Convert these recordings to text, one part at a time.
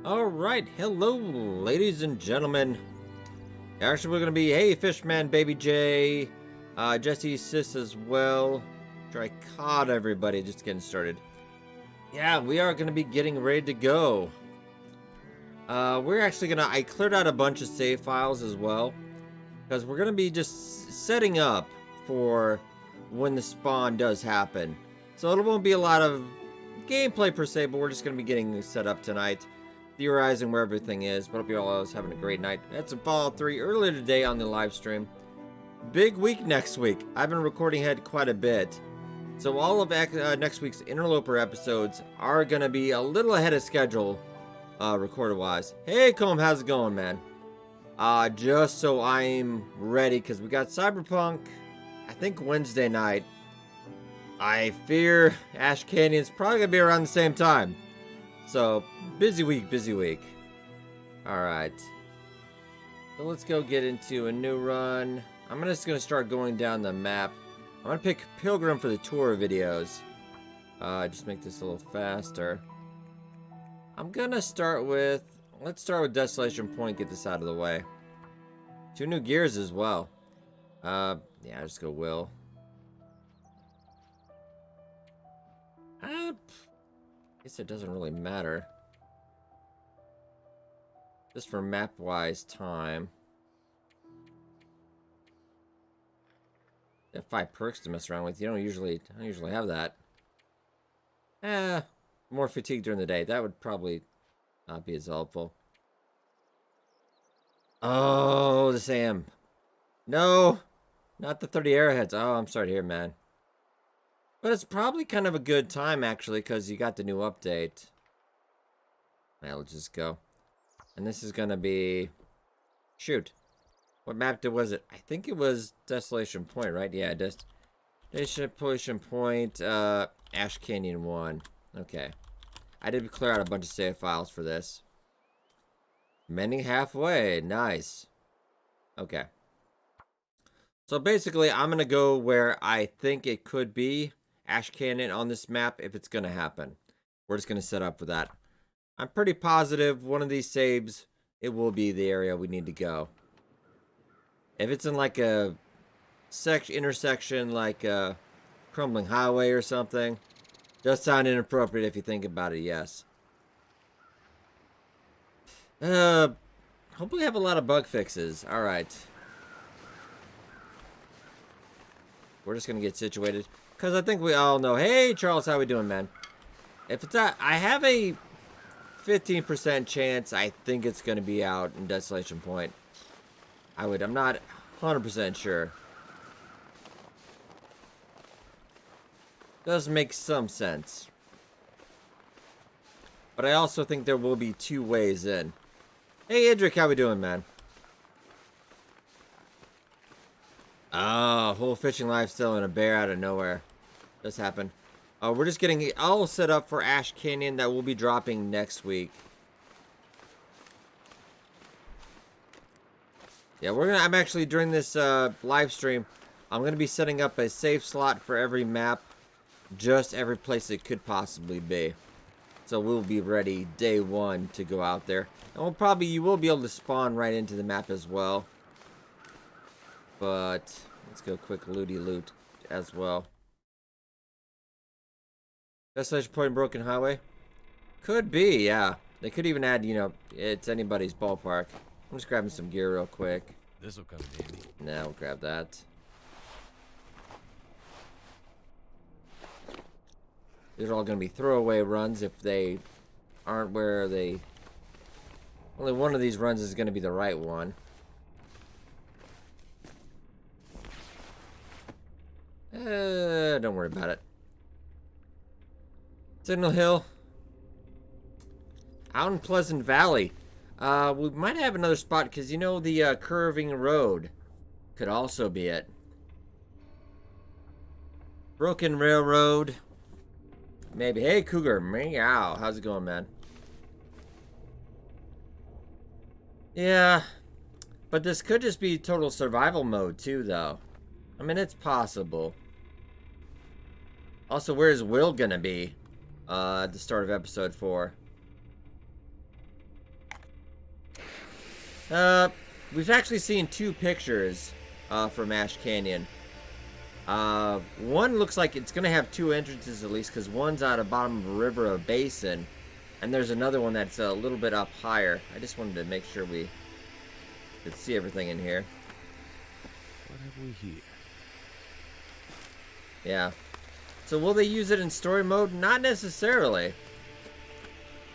Alright, hello ladies and gentlemen. Actually we're gonna be, hey Fishman, Baby J, Jesse's sis as well. Try caught everybody, just getting started. Yeah, we are gonna be getting ready to go. We're actually gonna, I cleared out a bunch of save files as well, because we're gonna be just setting up for when the spawn does happen. So it won't be a lot of gameplay per se, but we're just gonna be getting set up tonight. Theorizing where everything is, but hope you all is having a great night. I had some Fallout 3 earlier today on the live stream. Big week next week. I've been recording ahead quite a bit. So all of next week's Interloper episodes are going to be a little ahead of schedule, recorded-wise. Hey, Comb, how's it going, man? Just so I'm ready, because we got Cyberpunk, I think Wednesday night. I fear Ash Canyon's probably going to be around the same time. So, busy week, busy week. Alright. So let's go get into a new run. I'm just going to start going down the map. I'm going to pick Pilgrim for the tour videos. Just make this a little faster. I'm going to start with... Let's start with Desolation Point, get this out of the way. 2 new gears as well. Yeah, I'll just go Will. Guess it doesn't really matter. Just for map-wise time. Got 5 perks to mess around with. I don't usually have that. More fatigue during the day. That would probably not be as helpful. Oh, the Sam. No, not the 30 arrowheads. Oh, I'm sorry to hear, man. But it's probably kind of a good time, actually, because you got the new update. Now, let's just go. And this is going to be... Shoot. What map was it? I think it was Desolation Point, right? Yeah, Desolation Point, Ash Canyon 1. Okay. I did clear out a bunch of save files for this. Mending halfway. Nice. Okay. So basically, I'm going to go where I think it could be. Ash Canyon on this map, if it's going to happen. We're just going to set up for that. I'm pretty positive one of these saves, it will be the area we need to go. If it's in like a intersection, like a crumbling highway or something, does sound inappropriate if you think about it, yes. Hopefully have a lot of bug fixes. Alright. We're just going to get situated. Because I think we all know. Hey, Charles, how we doing, man? If it's not, I have a 15% chance I think it's going to be out in Desolation Point. I'm not 100% sure. Does make some sense. But I also think there will be 2 ways in. Hey, Idric, how we doing, man? Oh, whole fishing lifestyle and a bear out of nowhere. Does happen. We're just getting it all set up for Ash Canyon that will be dropping next week. Yeah, I'm actually, during this live stream, I'm going to be setting up a save slot for every map. Just every place it could possibly be. So we'll be ready day 1 to go out there. And you will be able to spawn right into the map as well. But let's go quick looty loot as well. Desolation Point and Broken Highway? Could be, yeah. They could even add, it's anybody's ballpark. I'm just grabbing some gear real quick. This'll come in handy. Nah, we'll grab that. These are all going to be throwaway runs if they aren't where they... Only one of these runs is going to be the right one. Don't worry about it. Signal Hill. Out in Pleasant Valley. We might have another spot, because the curving road could also be it. Broken Railroad. Maybe. Hey, Cougar. Meow. How's it going, man? Yeah. But this could just be total survival mode, too, though. I mean, it's possible. Also, where's Will gonna be? At the start of episode 4. We've actually seen 2 pictures from Ash Canyon. One looks like it's gonna have 2 entrances at least, because one's at the bottom of a river or basin, and there's another one that's a little bit up higher. I just wanted to make sure we could see everything in here. What have we here? Yeah. So will they use it in story mode? Not necessarily.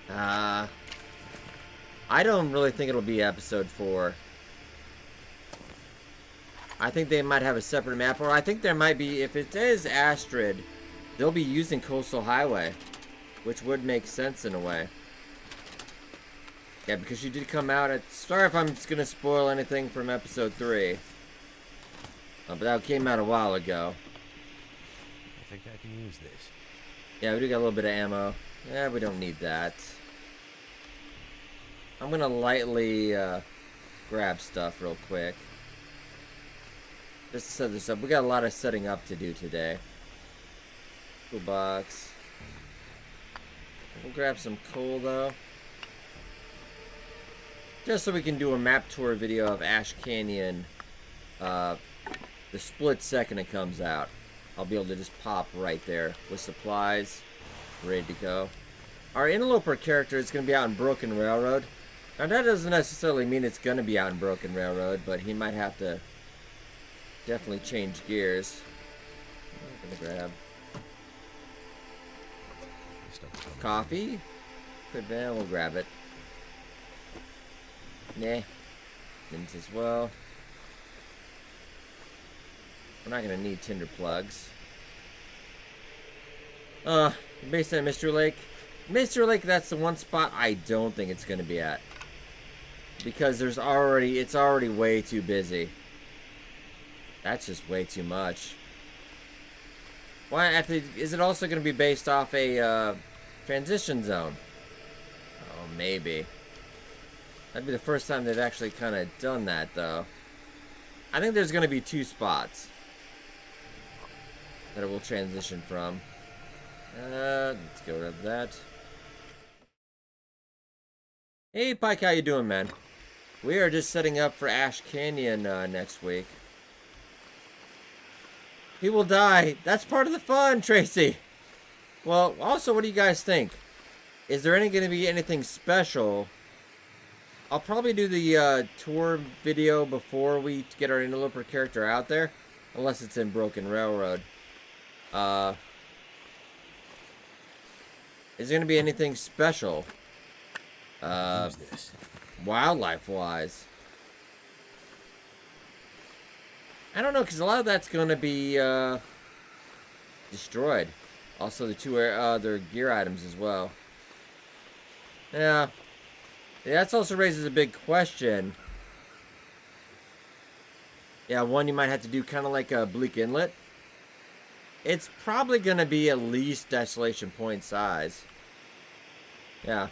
I don't really think it'll be episode 4. I think they might have a separate map, or I think there might be, if it is Astrid, they'll be using Coastal Highway, which would make sense in a way. Yeah, because she did come out at, sorry if I'm just going to spoil anything from episode 3. But that came out a while ago. I think I can use this. Yeah, we do got a little bit of ammo. Yeah, we don't need that. I'm going to lightly grab stuff real quick. Just to set this up. We got a lot of setting up to do today. Toolbox. We'll grab some coal though. Just so we can do a map tour video of Ash Canyon. The split second it comes out. I'll be able to just pop right there with supplies. Ready to go. Our interloper character is going to be out in Broken Railroad. Now that doesn't necessarily mean it's going to be out in Broken Railroad, but he might have to definitely change gears. I'm gonna grab coffee. We'll grab it. Nah. Mint as well. We're not gonna need tinder plugs. Based on Mystery Lake. Mystery Lake, that's the one spot I don't think it's gonna be at. Because it's already way too busy. That's just way too much. Why? Actually, is it also going to be based off a transition zone? Oh, maybe. That'd be the first time they've actually kind of done that, though. I think there's going to be 2 spots that it will transition from. Let's go to that. Hey, Pike, how you doing, man? We are just setting up for Ash Canyon next week. He will die. That's part of the fun, Tracy. Well, also, what do you guys think? Is there going to be anything special? I'll probably do the tour video before we get our interloper character out there. Unless it's in Broken Railroad. Is there going to be anything special? Wildlife-wise. I don't know, because a lot of that's going to be destroyed. Also, the 2 other gear items as well. Yeah. That also raises a big question. Yeah, one you might have to do kind of like a Bleak Inlet. It's probably going to be at least Desolation Point size. Yeah.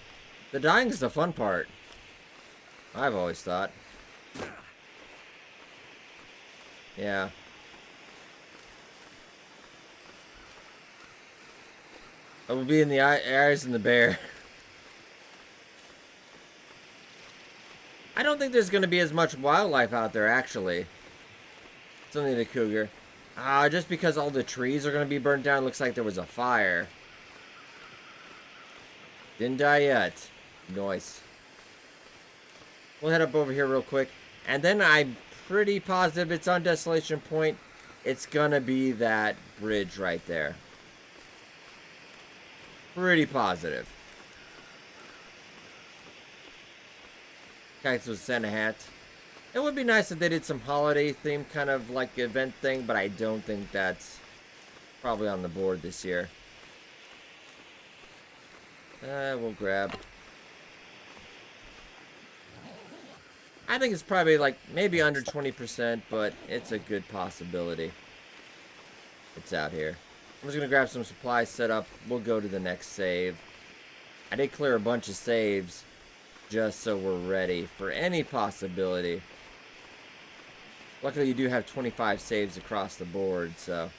The dying is the fun part. I've always thought. Yeah. I will be in the eyes in the bear. I don't think there's going to be as much wildlife out there, actually. It's only the cougar. Just because all the trees are going to be burnt down, looks like there was a fire. Didn't die yet. Nice. We'll head up over here real quick. And then I'm pretty positive it's on Desolation Point. It's gonna be that bridge right there. Pretty positive. Guys with Santa hat. It would be nice if they did some holiday theme kind of like event thing, but I don't think that's probably on the board this year. We'll grab. I think it's probably like maybe under 20%, but it's a good possibility. It's out here. I'm just going to grab some supplies set up. We'll go to the next save. I did clear a bunch of saves just so we're ready for any possibility. Luckily, you do have 25 saves across the board, so.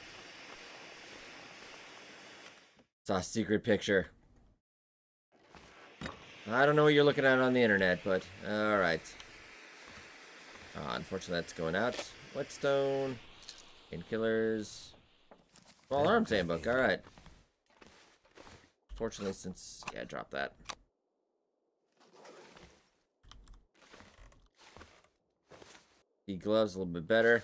Saw a secret picture. I don't know what you're looking at on the internet, but alright. Unfortunately, that's going out. Whetstone. Painkillers. Small arms handbook. Alright. Fortunately, since... Yeah, drop that. The gloves a little bit better.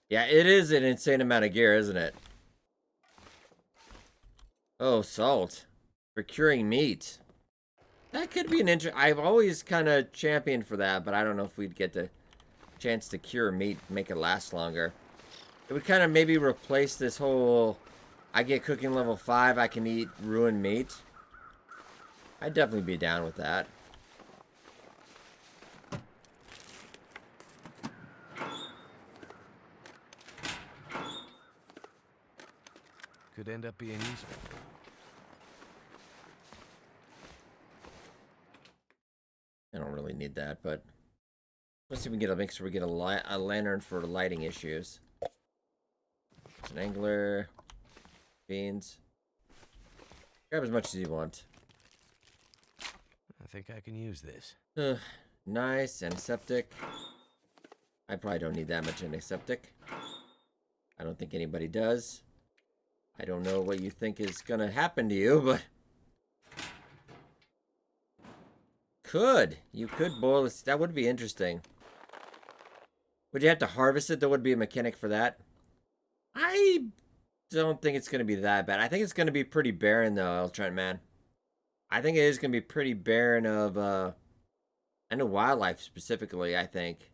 Yeah, it is an insane amount of gear, isn't it? Oh, salt. For curing meat. That could be an I've always kind of championed for that, but I don't know if we'd get the chance to cure meat, make it last longer. It would kind of maybe replace this whole, I get cooking level 5, I can eat ruined meat. I'd definitely be down with that. Could end up being useful. I don't really need that, but let's see if we can get make sure we get a lantern for lighting issues. It's an angler, beans. Grab as much as you want. I think I can use this. Nice, antiseptic. I probably don't need that much antiseptic. I don't think anybody does. I don't know what you think is gonna happen to you, but... You could boil this. That would be interesting. Would you have to harvest it? There would be a mechanic for that. I don't think it's going to be that bad. I think it's going to be pretty barren, though, El Trent, man. I think it is going to be pretty barren of, I know wildlife specifically, I think.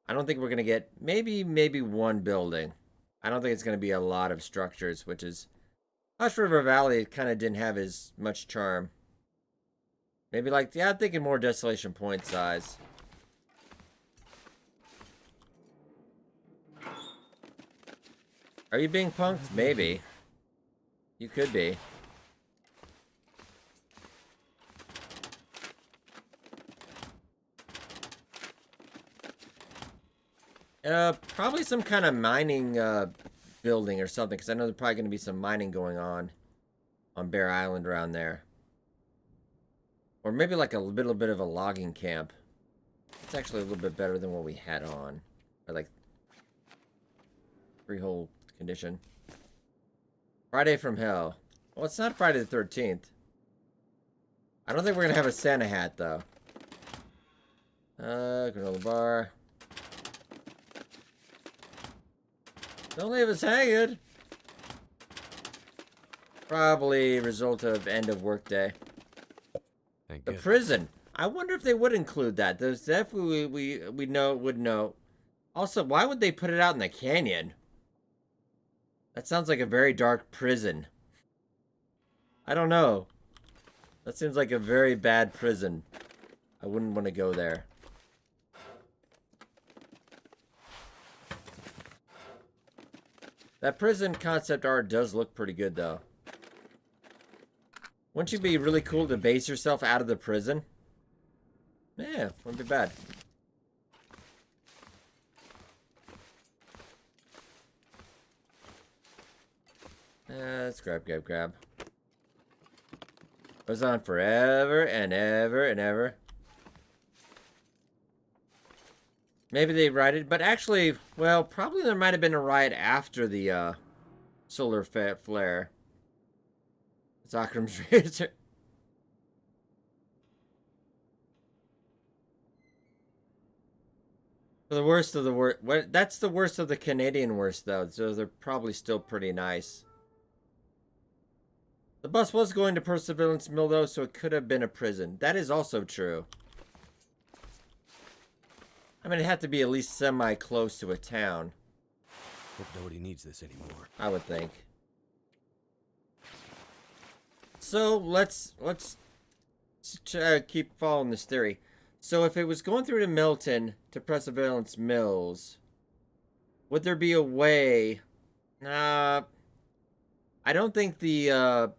I don't think we're going to get, maybe one building. I don't think it's going to be a lot of structures, which is, Hush River Valley kind of didn't have as much charm. Maybe like, yeah, I'm thinking more Desolation point size. Are you being punked? Maybe. You could be. Probably some kind of mining building or something, because I know there's probably going to be some mining going on Bear Island around there. Or maybe like a little bit of a logging camp. It's actually a little bit better than what we had on. Or like freehold condition. Friday from Hell. Well, it's not Friday the 13th. I don't think we're going to have a Santa hat, though. Granola bar. Don't leave us hanging. Probably a result of end of workday. The prison. I wonder if they would include that. There's definitely we would know. Also, why would they put it out in the canyon? That sounds like a very dark prison. I don't know. That seems like a very bad prison. I wouldn't want to go there. That prison concept art does look pretty good, though. Wouldn't you be really cool to base yourself out of the prison? Yeah, wouldn't be bad. Let's grab. Goes on forever and ever and ever. Maybe they righted, but actually, well, probably there might have been a riot after the solar flare. It's Akram's razor. The worst of the worst. That's the worst of the Canadian worst, though. So they're probably still pretty nice. The bus was going to Perseverance Mill, though, so it could have been a prison. That is also true. I mean, it had to be at least semi-close to a town. Hope nobody needs this anymore. I would think. So, let's keep following this theory. So, if it was going through to Milton to Perseverance Mills, would there be a way... I don't think the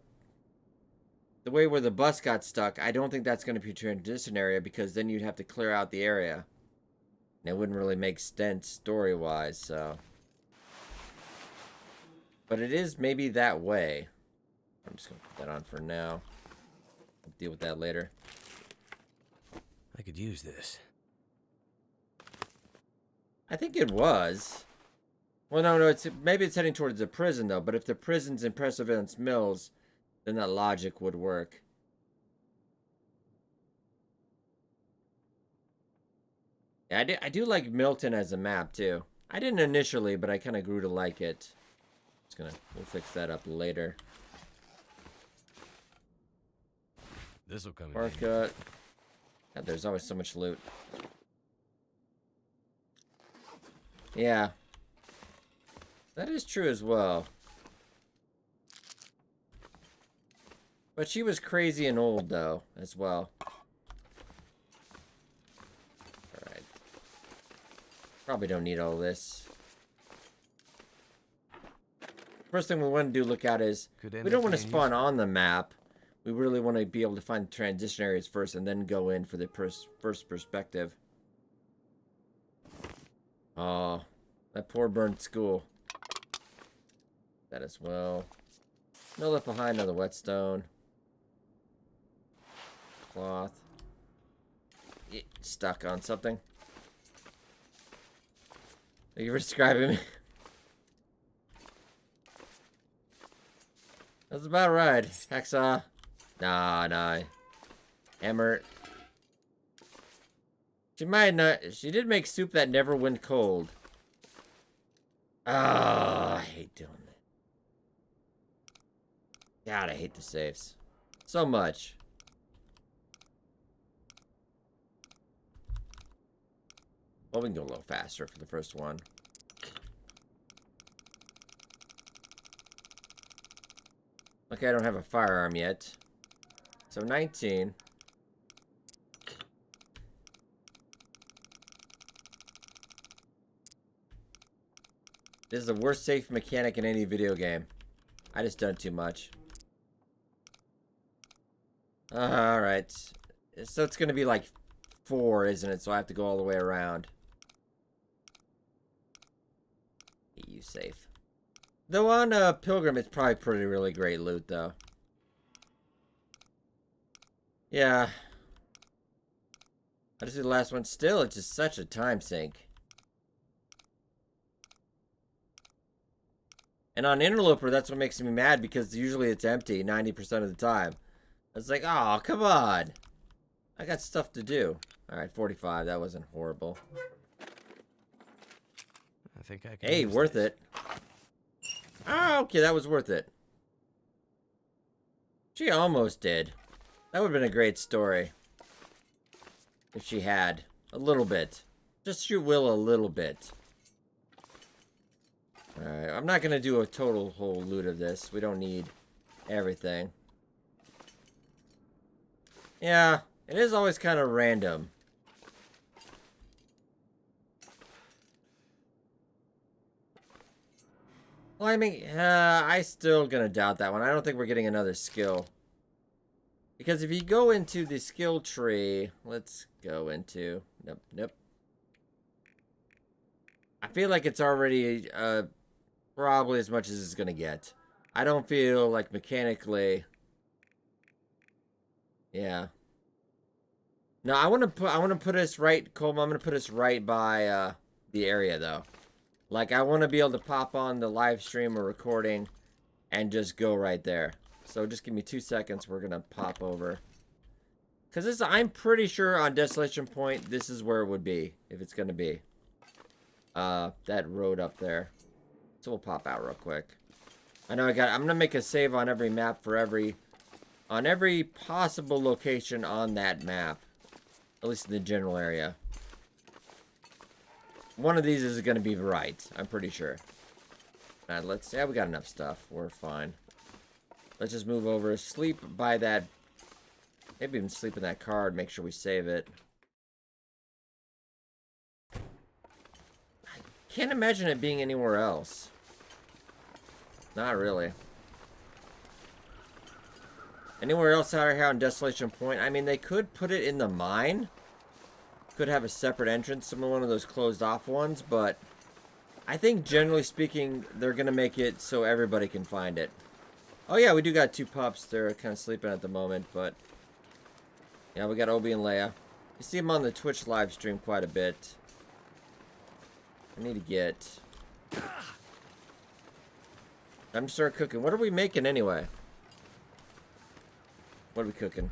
way where the bus got stuck, I don't think that's going to be a transition area, because then you'd have to clear out the area. And it wouldn't really make sense story-wise, so... But it is maybe that way. I'm just going to put that on for now. I'll deal with that later. I could use this. I think it was. Well, no, maybe it's heading towards the prison, though. But if the prison's in Perseverance Mills, then that logic would work. Yeah, I do like Milton as a map, too. I didn't initially, but I kind of grew to like it. We'll fix that up later. This'll come in. Parka. God, there's always so much loot. Yeah. That is true as well. But she was crazy and old, though, as well. Alright. Probably don't need all this. First thing we want to do look at is, we don't want to spawn on the map. We really want to be able to find transition areas first and then go in for the first perspective. Oh, that poor burnt school. That as well. No left behind, another whetstone. Cloth. Stuck on something. Thank you for describing me. That's about right. Hacksaw. Nah. Hammer. She might not. She did make soup that never went cold. Ah, I hate doing that. God, I hate the safes. So much. Well, we can go a little faster for the first one. Okay, I don't have a firearm yet. So 19. This is the worst safe mechanic in any video game. I just done too much. Alright. So it's gonna be like 4, isn't it? So I have to go all the way around. EU safe. Though on Pilgrim, it's probably pretty really great loot, though. Yeah. I just did the last one. Still, it's just such a time sink. And on Interloper, that's what makes me mad, because usually it's empty 90% of the time. It's like, oh, come on. I got stuff to do. Alright, 45. That wasn't horrible. I think I can. Hey, worth it. Oh, okay, that was worth it. She almost did. That would have been a great story. If she had. A little bit. Just shoot Will a little bit. Alright, I'm not going to do a total whole loot of this. We don't need everything. Yeah, it is always kind of random. Climbing, I still gonna doubt that one. I don't think we're getting another skill. Because if you go into the skill tree, let's go into, nope. I feel like it's already, probably as much as it's gonna get. I don't feel like mechanically, yeah. No, I want to put us right, Colm, I'm gonna put us right by, the area, though. Like, I want to be able to pop on the live stream or recording and just go right there. So just give me 2 seconds. We're going to pop over. Because I'm pretty sure on Desolation Point, this is where it would be, if it's going to be. That road up there. So we'll pop out real quick. I know I'm going to make a save on every map for on every possible location on that map. At least in the general area. One of these is going to be right. I'm pretty sure. Alright, yeah, we got enough stuff. We're fine. Let's just move over. Sleep by that. Maybe even sleep in that card. Make sure we save it. I can't imagine it being anywhere else. Not really. Anywhere else out here on Desolation Point? I mean, they could put it in the mine. Could have a separate entrance, some of one of those closed off ones, but I think generally speaking, they're going to make it so everybody can find it. Oh yeah, we do got 2 pups. They're kind of sleeping at the moment, but yeah, we got Obi and Leia. You see them on the Twitch live stream quite a bit. I need to get... I'm to start cooking. What are we making anyway? What are we cooking?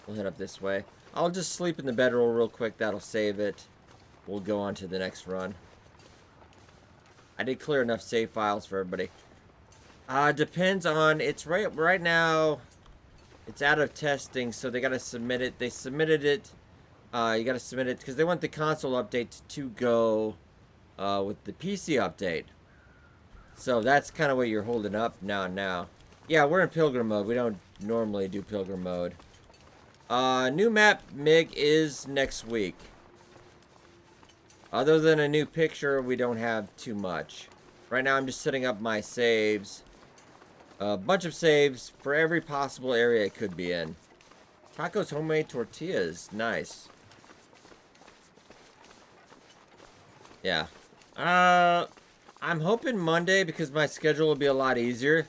We'll head up this way. I'll just sleep in the bedroll real quick. That'll save it. We'll go on to the next run. I did clear enough save files for everybody. Depends on... It's right now... It's out of testing, so they gotta submit it. They submitted it. You gotta submit it because they want the console update to go with the PC update. So that's kind of what you're holding up now. Yeah, we're in Pilgrim mode. We don't normally do Pilgrim mode. New map MIG is next week. Other than a new picture, we don't have too much. Right now, I'm just setting up my saves. A bunch of saves for every possible area it could be in. Tacos, homemade tortillas. Nice. Yeah. I'm hoping Monday because my schedule will be a lot easier.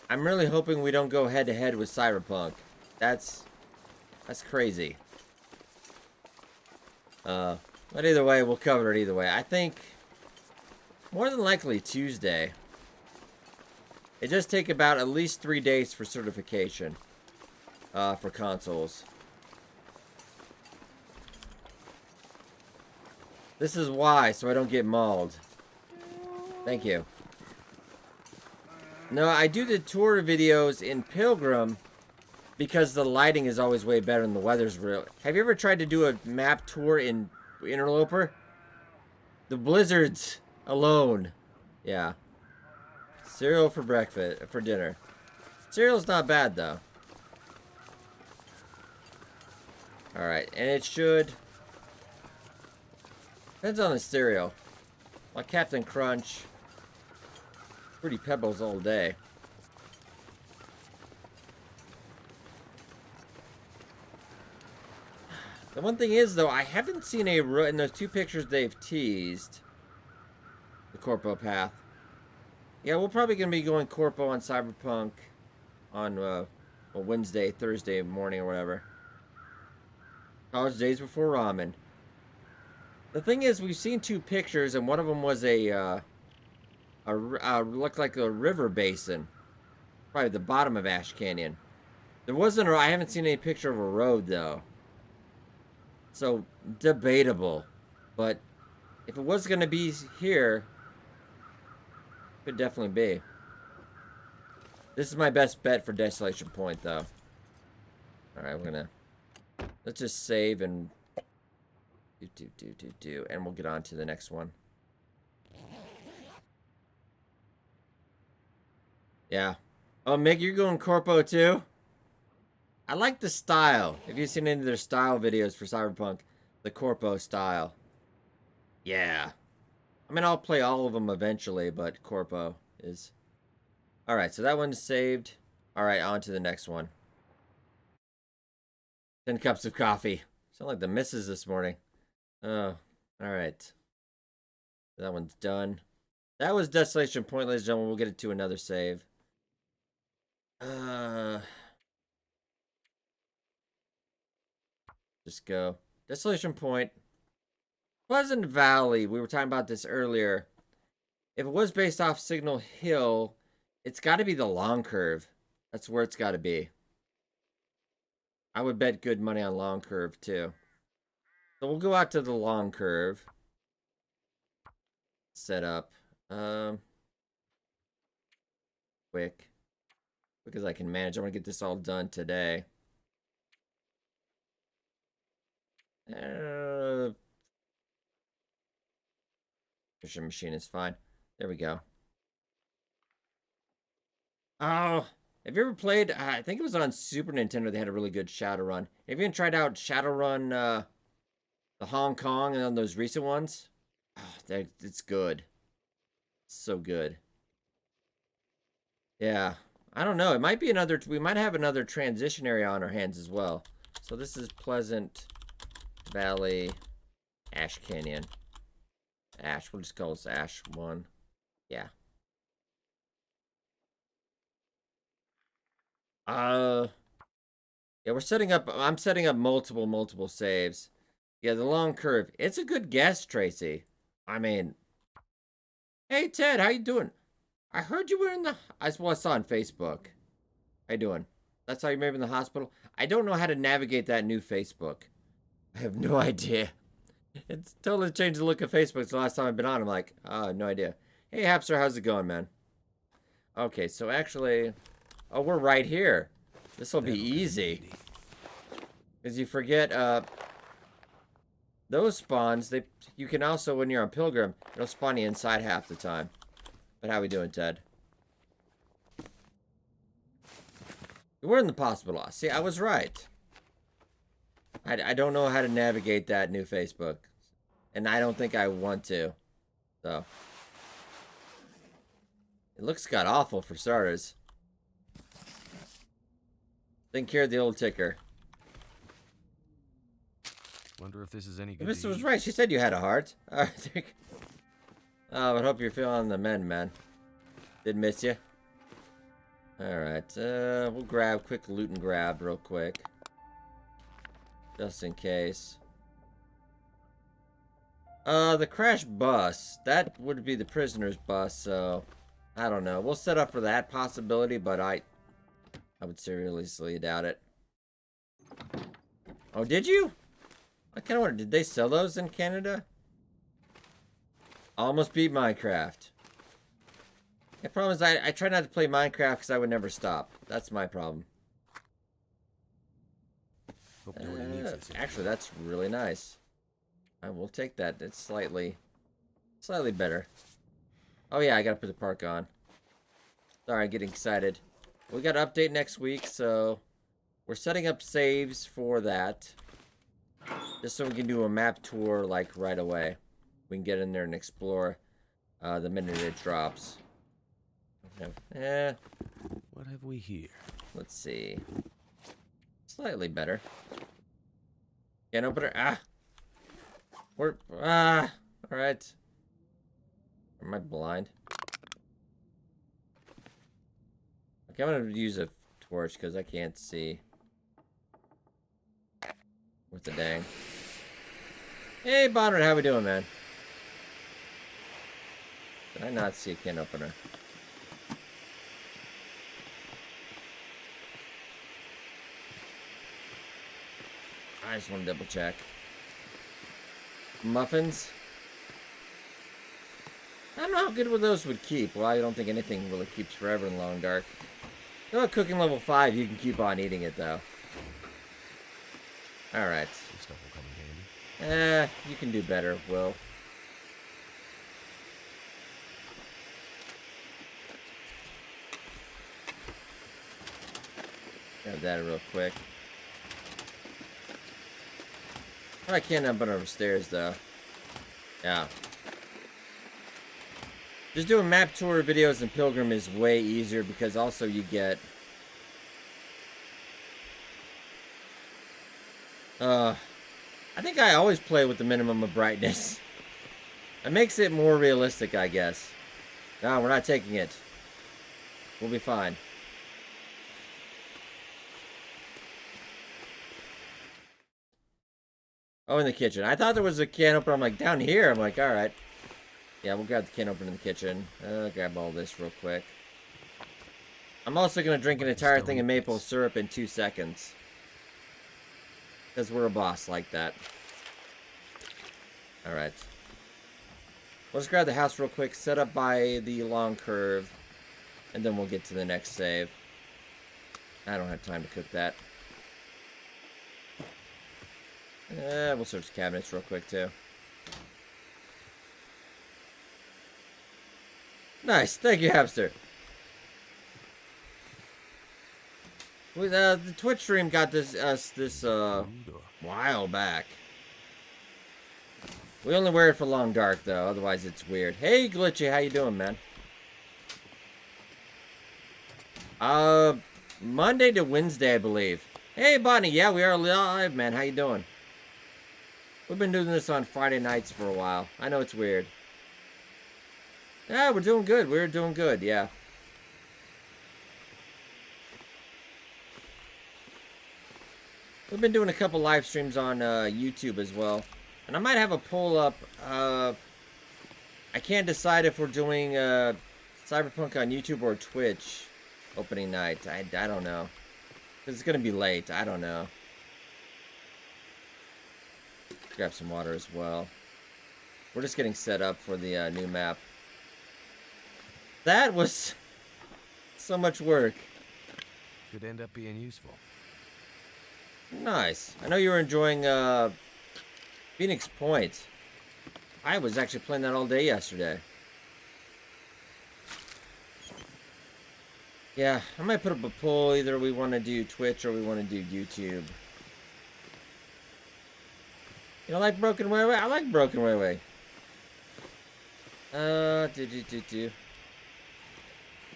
I'm really hoping we don't go head-to-head with Cyberpunk. That's crazy. But either way, we'll cover it either way. I think more than likely Tuesday. It does take about at least 3 days for certification for consoles. This is why, so I don't get mauled. Thank you. No, I do the tour videos in Pilgrim because the lighting is always way better and the weather's real. Have you ever tried to do a map tour in Interloper? The blizzards alone. Yeah. Cereal for breakfast, for dinner. Cereal's not bad, though. Alright, and it should... Depends on the cereal. Like Captain Crunch. Fruity Pebbles all day. The one thing is, though, I haven't seen in those two pictures they've teased. The Corpo path. Yeah, we're probably going to be going Corpo on Cyberpunk on Wednesday, Thursday morning or whatever. College days before ramen. The thing is, we've seen two pictures, and one of them was looked like a river basin. Probably the bottom of Ash Canyon. There wasn't I haven't seen any picture of a road, though. So, debatable. But, if it was going to be here... Could definitely be. This is my best bet for Desolation Point, though. Alright, we're gonna... Let's just save and... And we'll get on to the next one. Yeah. Oh, Mick, you're going Corpo, too? I like the style. Have you seen any of their style videos for Cyberpunk? The Corpo style. Yeah. I mean, I'll play all of them eventually, but Corpo is... Alright, so that one's saved. Alright, on to the next one. 10 cups of coffee. Sound like the missus this morning. Oh, alright. That one's done. That was Desolation Point, ladies and gentlemen. We'll get it to another save. Just go. Desolation Point. Pleasant Valley. We were talking about this earlier. If it was based off Signal Hill, it's got to be the long curve. That's where it's got to be. I would bet good money on long curve, too. So we'll go out to the long curve. Set up. Quick as I can manage. I want to get this all done today. Fishing machine is fine. There we go. Oh, have you ever played? I think it was on Super Nintendo. They had a really good Shadowrun. Have you even tried out Shadowrun, the Hong Kong and on those recent ones? Oh, it's good. It's so good. Yeah. I don't know. It might be another... We might have another transition area on our hands as well. So this is Pleasant Valley, Ash Canyon. Ash. We'll just call this Ash 1. Yeah. Yeah, we're setting up... I'm setting up multiple saves. Yeah, the long curve. It's a good guess, Tracy. I mean, hey Ted, how you doing? I heard you were in the. I saw on Facebook. How you doing? That's how you may be in the hospital. I don't know how to navigate that new Facebook. I have no idea. It's totally changed the look of Facebook since the last time I've been on. I'm like, no idea. Hey, Hapster, how's it going, man? Okay, so actually, oh, we're right here. This will be easy. Because you forget, those spawns, you can also, when you're on Pilgrim, it'll spawn you inside half the time. But how we doing, Ted? We're in the possible loss. See, I was right. I don't know how to navigate that new Facebook. And I don't think I want to. So. It looks god-awful for starters. Didn't care the old ticker. Wonder if this is any good. Mister was right. She said you had a heart. I would hope you're feeling the mend, man. Did miss you. Alright, we'll grab quick loot and grab real quick. Just in case. The crash bus. That would be the prisoner's bus, so I don't know. We'll set up for that possibility, but I would seriously doubt it. Oh, did you? I kind of wonder, did they sell those in Canada? Almost beat Minecraft. The problem is I try not to play Minecraft because I would never stop. That's my problem. Actually, that's really nice. I will take that. It's slightly better. Oh yeah, I gotta put the park on. Sorry, I'm getting excited. We got an update next week, so we're setting up saves for that. Just so we can do a map tour like right away. We can get in there and explore the minute it drops. What have we here? Let's see. Slightly better. Can't open it. Alright. Am I blind? Okay, I'm gonna use a torch because I can't see. What the dang? Hey, Bonner, how we doing, man? Did I not see a can opener? I just want to double check. Muffins? I don't know how good those would keep. Well, I don't think anything really keeps forever in Long Dark. You know, cooking level 5, you can keep on eating it, though. Alright. This stuff will come in handy. You can do better, Will. Grab that real quick. I can't up upstairs though. Yeah. Just doing map tour videos in Pilgrim is way easier because also you get I think I always play with the minimum of brightness. It makes it more realistic, I guess. No, we're not taking it. We'll be fine. Oh, in the kitchen. I thought there was a can opener. I'm like, down here. I'm like, alright. Yeah, we'll grab the can opener in the kitchen. Grab all this real quick. I'm also going to drink an entire thing of maple syrup in 2 seconds. Because we're a boss like that. Alright. Let's grab the house real quick. Set up by the long curve. And then we'll get to the next save. I don't have time to cook that. We'll search cabinets real quick too. Nice, thank you, Hamster. The Twitch stream got this while back. We only wear it for Long Dark though, otherwise it's weird. Hey, Glitchy, how you doing, man? Monday to Wednesday, I believe. Hey, Bonnie, yeah, we are live, man. How you doing? We've been doing this on Friday nights for a while. I know it's weird. Yeah, we're doing good. We're doing good, yeah. We've been doing a couple live streams on YouTube as well. And I might have a poll up. I can't decide if we're doing Cyberpunk on YouTube or Twitch opening night. I don't know. It's going to be late. I don't know. Grab some water as well. We're just getting set up for the new map. That was so much work. Could end up being useful. Nice. I know you were enjoying Phoenix Point. I was actually playing that all day yesterday. Yeah, I might put up a poll. Either we want to do Twitch or we want to do YouTube. You don't like Broken Railway? I like Broken Railway.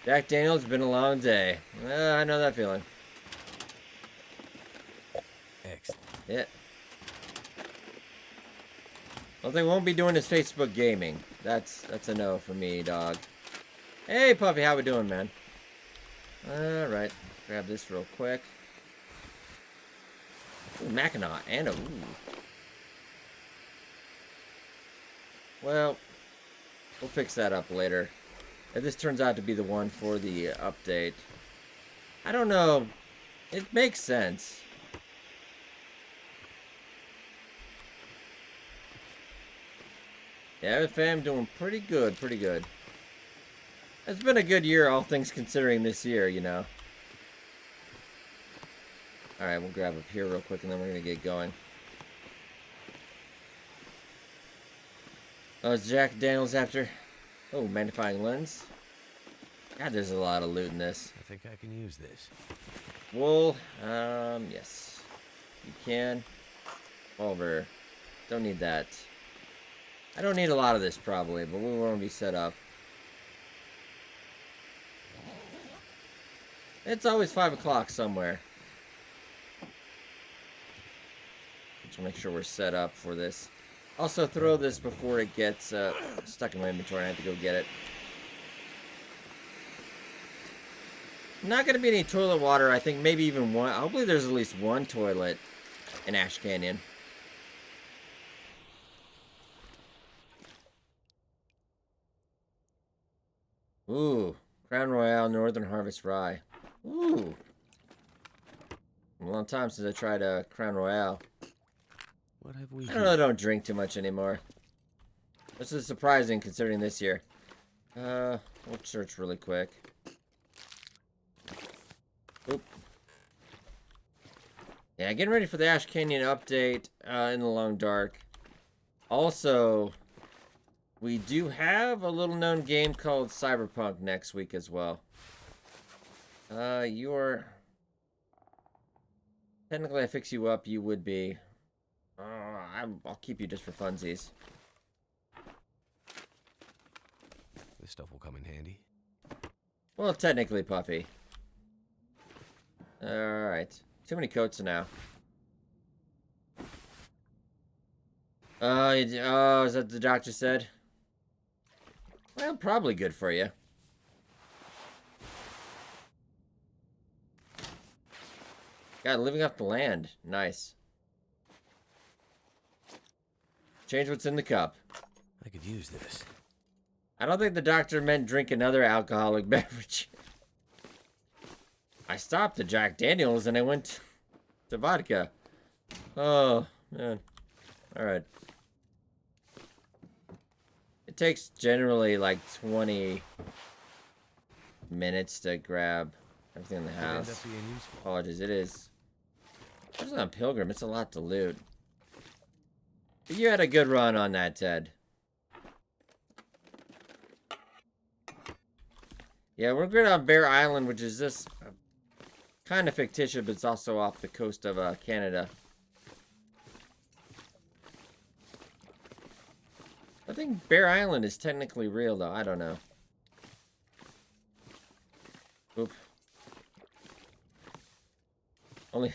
Jack Daniels, been a long day. I know that feeling. Excellent. Yeah. One thing we won't be doing is Facebook gaming. That's a no for me, dog. Hey, Puffy, how we doing, man? Alright. Grab this real quick. Ooh, Mackinac and a... Ooh. Well, we'll fix that up later. If this turns out to be the one for the update. I don't know. It makes sense. Yeah, fam, doing pretty good, pretty good. It's been a good year, all things considering this year, you know. Alright, we'll grab up here real quick and then we're going to get going. Oh, it's Jack Daniels after... Oh, magnifying lens. God, there's a lot of loot in this. I think I can use this. Wool, yes. You can. Over. Don't need that. I don't need a lot of this probably, but we won't be set up. It's always 5 o'clock somewhere. Just make sure we're set up for this. Also, throw this before it gets stuck in my inventory. I have to go get it. Not going to be any toilet water. I think maybe even one. Hopefully there's at least one toilet in Ash Canyon. Ooh. Crown Royale Northern Harvest Rye. Ooh. A long time since I tried a Crown Royale. What have we? I don't drink too much anymore. This is surprising considering this year. We'll search really quick. Oop. Yeah, getting ready for the Ash Canyon update in the Long Dark. Also, we do have a little known game called Cyberpunk next week as well. You're... Technically, I fix you up, you would be. I'll keep you just for funsies. This stuff will come in handy. Well, technically, Puffy. Alright. Too many coats now. Oh, is that what the doctor said? Well, probably good for you. God, living off the land. Nice. Change what's in the cup. I could use this. I don't think the doctor meant drink another alcoholic beverage. I stopped at Jack Daniels and I went to vodka. Oh, man. Alright. It takes generally like 20 minutes to grab everything in the house. End up being useful. Apologies, it is. It's on Pilgrim, it's a lot to loot. But you had a good run on that, Ted. Yeah, we're good on Bear Island, which is just kind of fictitious, but it's also off the coast of Canada. I think Bear Island is technically real, though. I don't know. Oop. Only...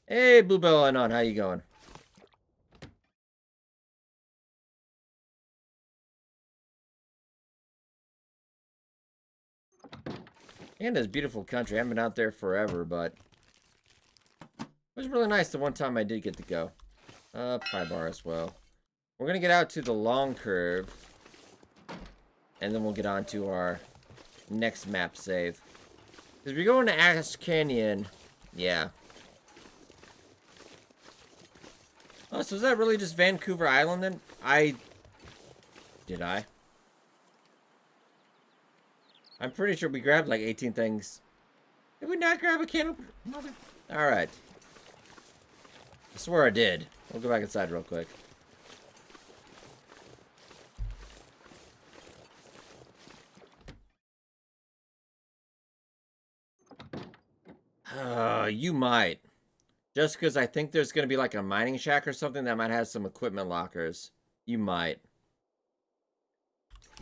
Hey, Bluebell Anon, how you going? Canada's beautiful country. I haven't been out there forever, but it was really nice the one time I did get to go. Pry bar as well. We're gonna get out to the long curve. And then we'll get on to our next map save. Because we go into Ash Canyon. Yeah. Oh, so is that really just Vancouver Island then? Did I? I'm pretty sure we grabbed like 18 things. Did we not grab a can opener? Alright. I swear I did. We'll go back inside real quick. You might. Just because I think there's going to be like a mining shack or something that might have some equipment lockers. You might.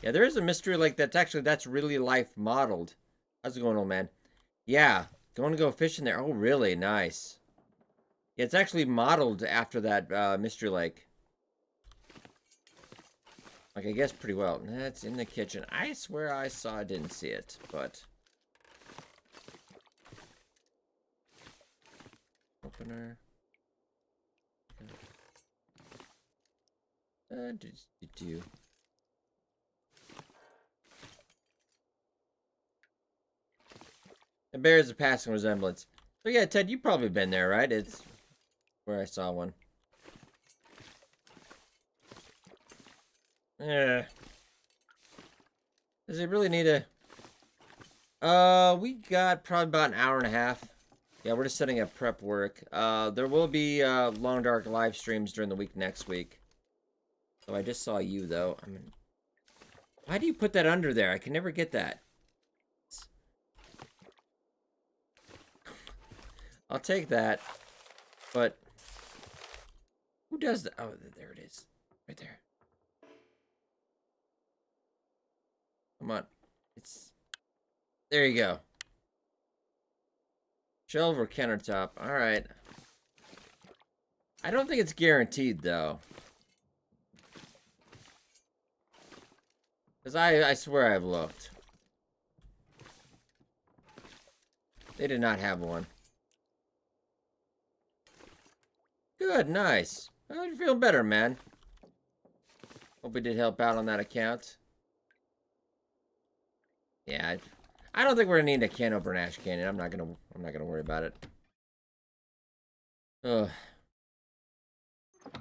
Yeah, there is a mystery lake that's really life modeled. How's it going, old man? Yeah, going to go fishing there. Oh, really? Nice. Yeah, it's actually modeled after that mystery lake. Like, I guess pretty well. That's in the kitchen. I swear I didn't see it, but... Opener. Do. It bears a passing resemblance. So yeah, Ted, you've probably been there, right? It's where I saw one. Yeah. Does it really need a... we got probably about an hour and a half. Yeah, we're just setting up prep work. There will be Long Dark live streams during the week next week. So I just saw you, though. I mean, why do you put that under there? I can never get that. I'll take that. But who does that? Oh, there it is. Right there. Come on. There you go. Shelf or countertop. Alright. I don't think it's guaranteed, though. Because I swear I've looked. They did not have one. Good, nice. Well, you're feeling better, man. Hope we did help out on that account. Yeah, I don't think we're gonna need a can opener in Ash Canyon. I'm not gonna worry about it. Ugh.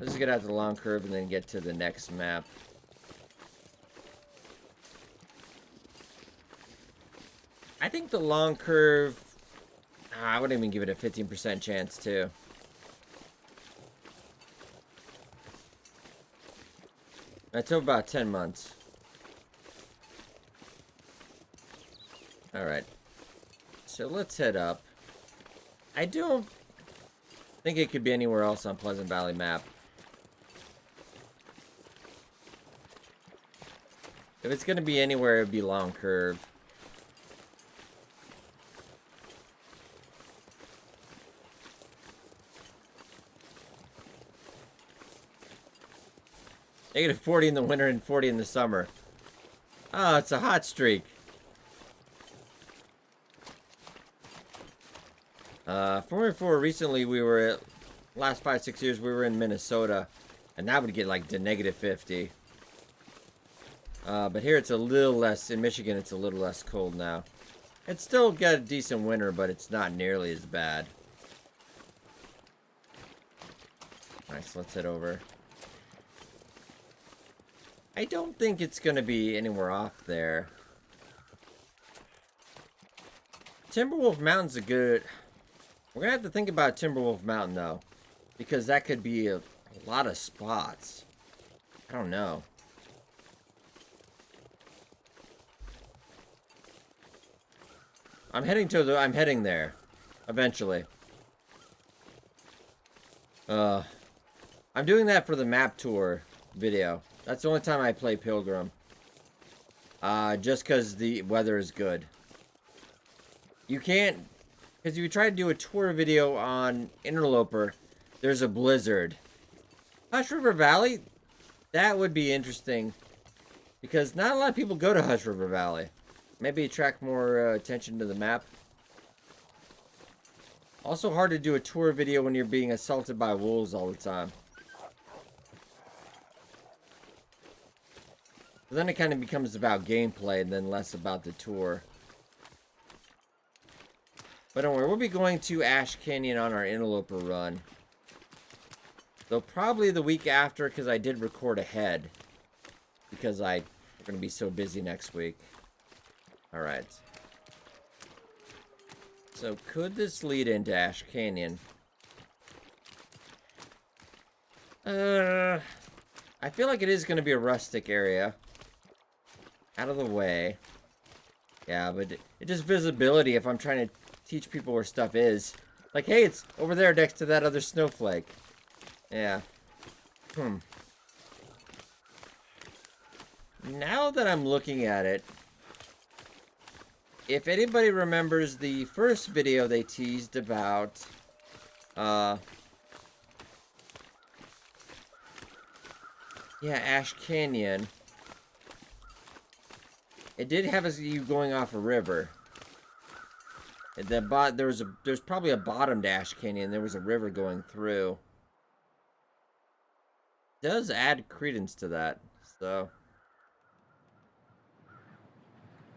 Let's get out to the long curve and then get to the next map. I think the long curve... I wouldn't even give it a 15% chance, too. That took about 10 months. Alright. So let's head up. I don't think it could be anywhere else on Pleasant Valley map. If it's going to be anywhere, it would be Long Curve. -40 in the winter and 40 in the summer. Oh, it's a hot streak. For recently we were at, last 5-6 years we were in Minnesota, and that would get like to -50. But here it's a little less, in Michigan it's a little less cold now. It's still got a decent winter, but it's not nearly as bad. Nice, let's head over. I don't think it's gonna be anywhere off there. Timberwolf Mountain's a good... We're gonna have to think about Timberwolf Mountain, though. Because that could be a lot of spots. I don't know. I'm heading there. Eventually. I'm doing that for the map tour video. That's the only time I play Pilgrim. Just because the weather is good. You can't... Because if you try to do a tour video on Interloper, there's a blizzard. Hush River Valley? That would be interesting. Because not a lot of people go to Hush River Valley. Maybe attract more attention to the map. Also hard to do a tour video when you're being assaulted by wolves all the time. But then it kind of becomes about gameplay and then less about the tour. But don't worry, we'll be going to Ash Canyon on our Interloper run. Though probably the week after, because I did record ahead. Because we're going to be so busy next week. Alright. So could this lead into Ash Canyon? I feel like it is going to be a rustic area. Out of the way. Yeah, but it just visibility if I'm trying to teach people where stuff is. Like, hey, it's over there next to that other snowflake. Yeah. Now that I'm looking at it, if anybody remembers the first video they teased about, yeah, Ash Canyon, it did have you going off a river. There's probably a bottom to Ash Canyon. There was a river going through. Does add credence to that, so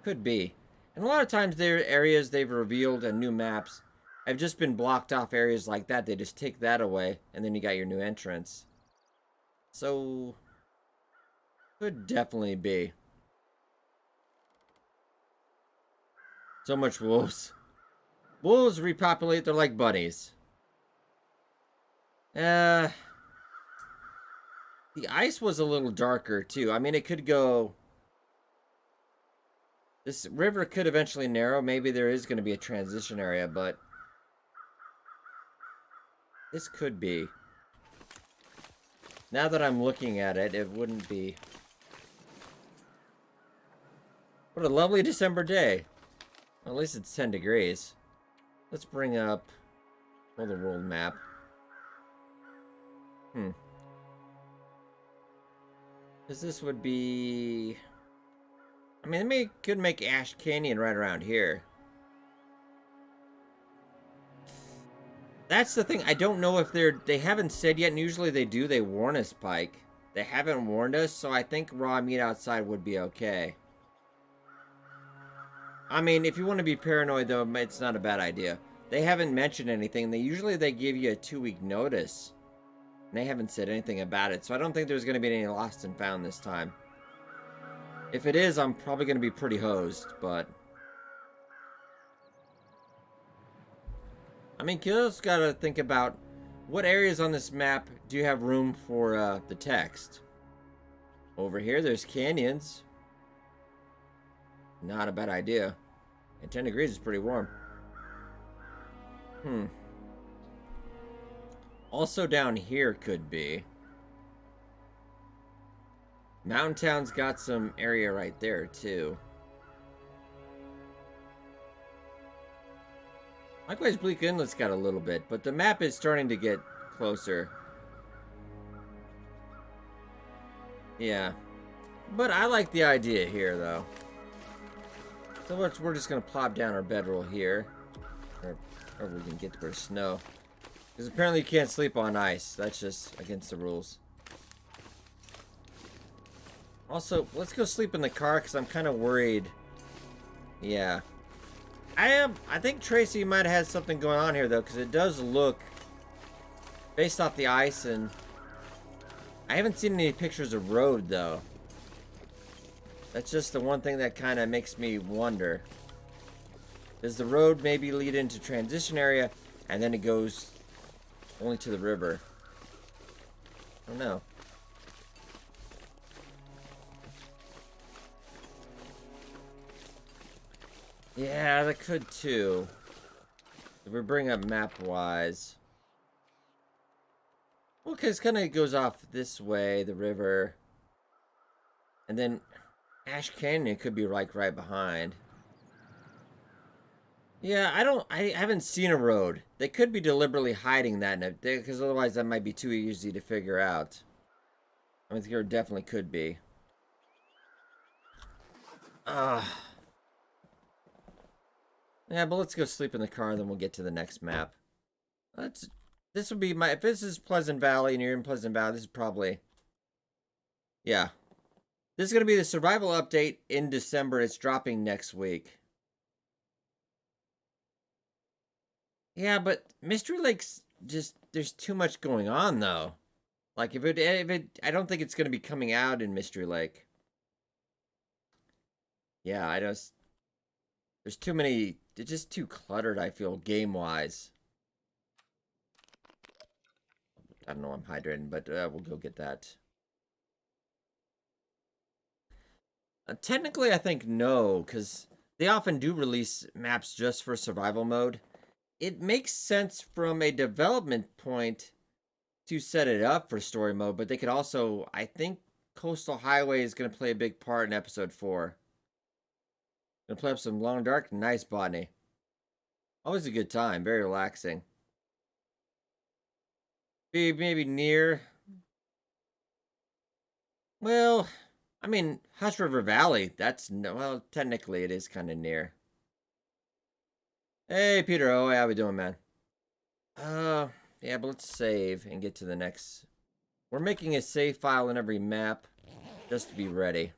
could be. And a lot of times there are areas they've revealed in new maps have just been blocked off areas like that. They just take that away, and then you got your new entrance. So could definitely be. So much wolves. Wolves repopulate, they're like bunnies. The ice was a little darker, too. I mean, it could go... This river could eventually narrow. Maybe there is going to be a transition area, but... This could be. Now that I'm looking at it, it wouldn't be. What a lovely December day. Well, at least it's 10 degrees. Let's bring up the world map. Because this would be... I mean, they could make Ash Canyon right around here. That's the thing. I don't know if they haven't said yet, and usually they do. They warn us, Pike. They haven't warned us, so I think raw meat outside would be okay. I mean, if you want to be paranoid, though, it's not a bad idea. They haven't mentioned anything. Usually they give you a 2-week notice. And they haven't said anything about it, so I don't think there's going to be any lost and found this time. If it is, I'm probably going to be pretty hosed, but... I mean, you just got to think about what areas on this map do you have room for the text. Over here, there's canyons. Not a bad idea. And 10 degrees is pretty warm. Also down here could be. Mountain Town's got some area right there, too. Likewise, Bleak Inlet's got a little bit, but the map is starting to get closer. Yeah. But I like the idea here, though. So we're just going to plop down our bedroll here. Or we can get to where snow. Because apparently you can't sleep on ice. That's just against the rules. Also, let's go sleep in the car because I'm kind of worried. Yeah. I think Tracy might have had something going on here, though, because it does look based off the ice, and I haven't seen any pictures of road, though. That's just the one thing that kind of makes me wonder. Does the road maybe lead into transition area, and then it goes only to the river? I don't know. Yeah, that could too. If we bring up map-wise. Well, because it kind of goes off this way, the river. And then Ash Canyon could be like right behind. Yeah, I haven't seen a road. They could be deliberately hiding that, because otherwise that might be too easy to figure out. I mean, there definitely could be. Yeah, but let's go sleep in the car, and then we'll get to the next map. That's this would be my if this is Pleasant Valley and you're in Pleasant Valley, this is probably yeah. This is gonna be the survival update in December. It's dropping next week. Yeah, but Mystery Lake's just there's too much going on though. Like if it I don't think it's gonna be coming out in Mystery Lake. Yeah, I just there's too many it's just too cluttered, I feel, game wise. I don't know, I'm hydrating, but we'll go get that. Technically, I think no, because they often do release maps just for survival mode. It makes sense from a development point to set it up for story mode, but they could also, I think, Coastal Highway is going to play a big part in episode 4. Gonna play up some Long Dark, nice botany. Always a good time, very relaxing. Be maybe near. Well, I mean, Hush River Valley. That's no. Well, technically, it is kind of near. Hey, Peter. Oh, how we doing, man? Yeah, but let's save and get to the next. We're making a save file in every map just to be ready.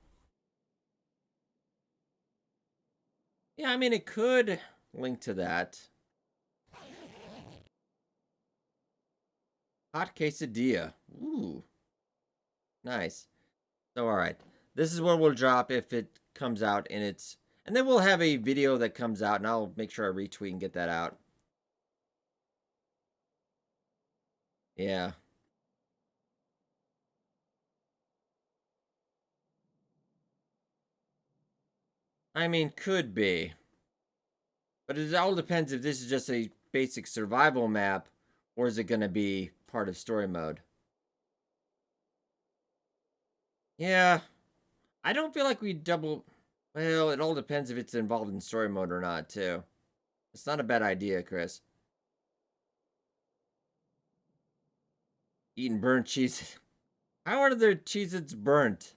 Yeah, I mean, it could link to that. Hot quesadilla. Ooh. Nice. So, alright. This is where we'll drop if it comes out and it's... And then we'll have a video that comes out and I'll make sure I retweet and get that out. Yeah. I mean, could be. But it all depends if this is just a basic survival map or is it going to be part of story mode. Yeah. I don't feel like we double... Well, it all depends if it's involved in story mode or not, too. It's not a bad idea, Chris. Eating burnt cheese. How are their Cheez-Its burnt?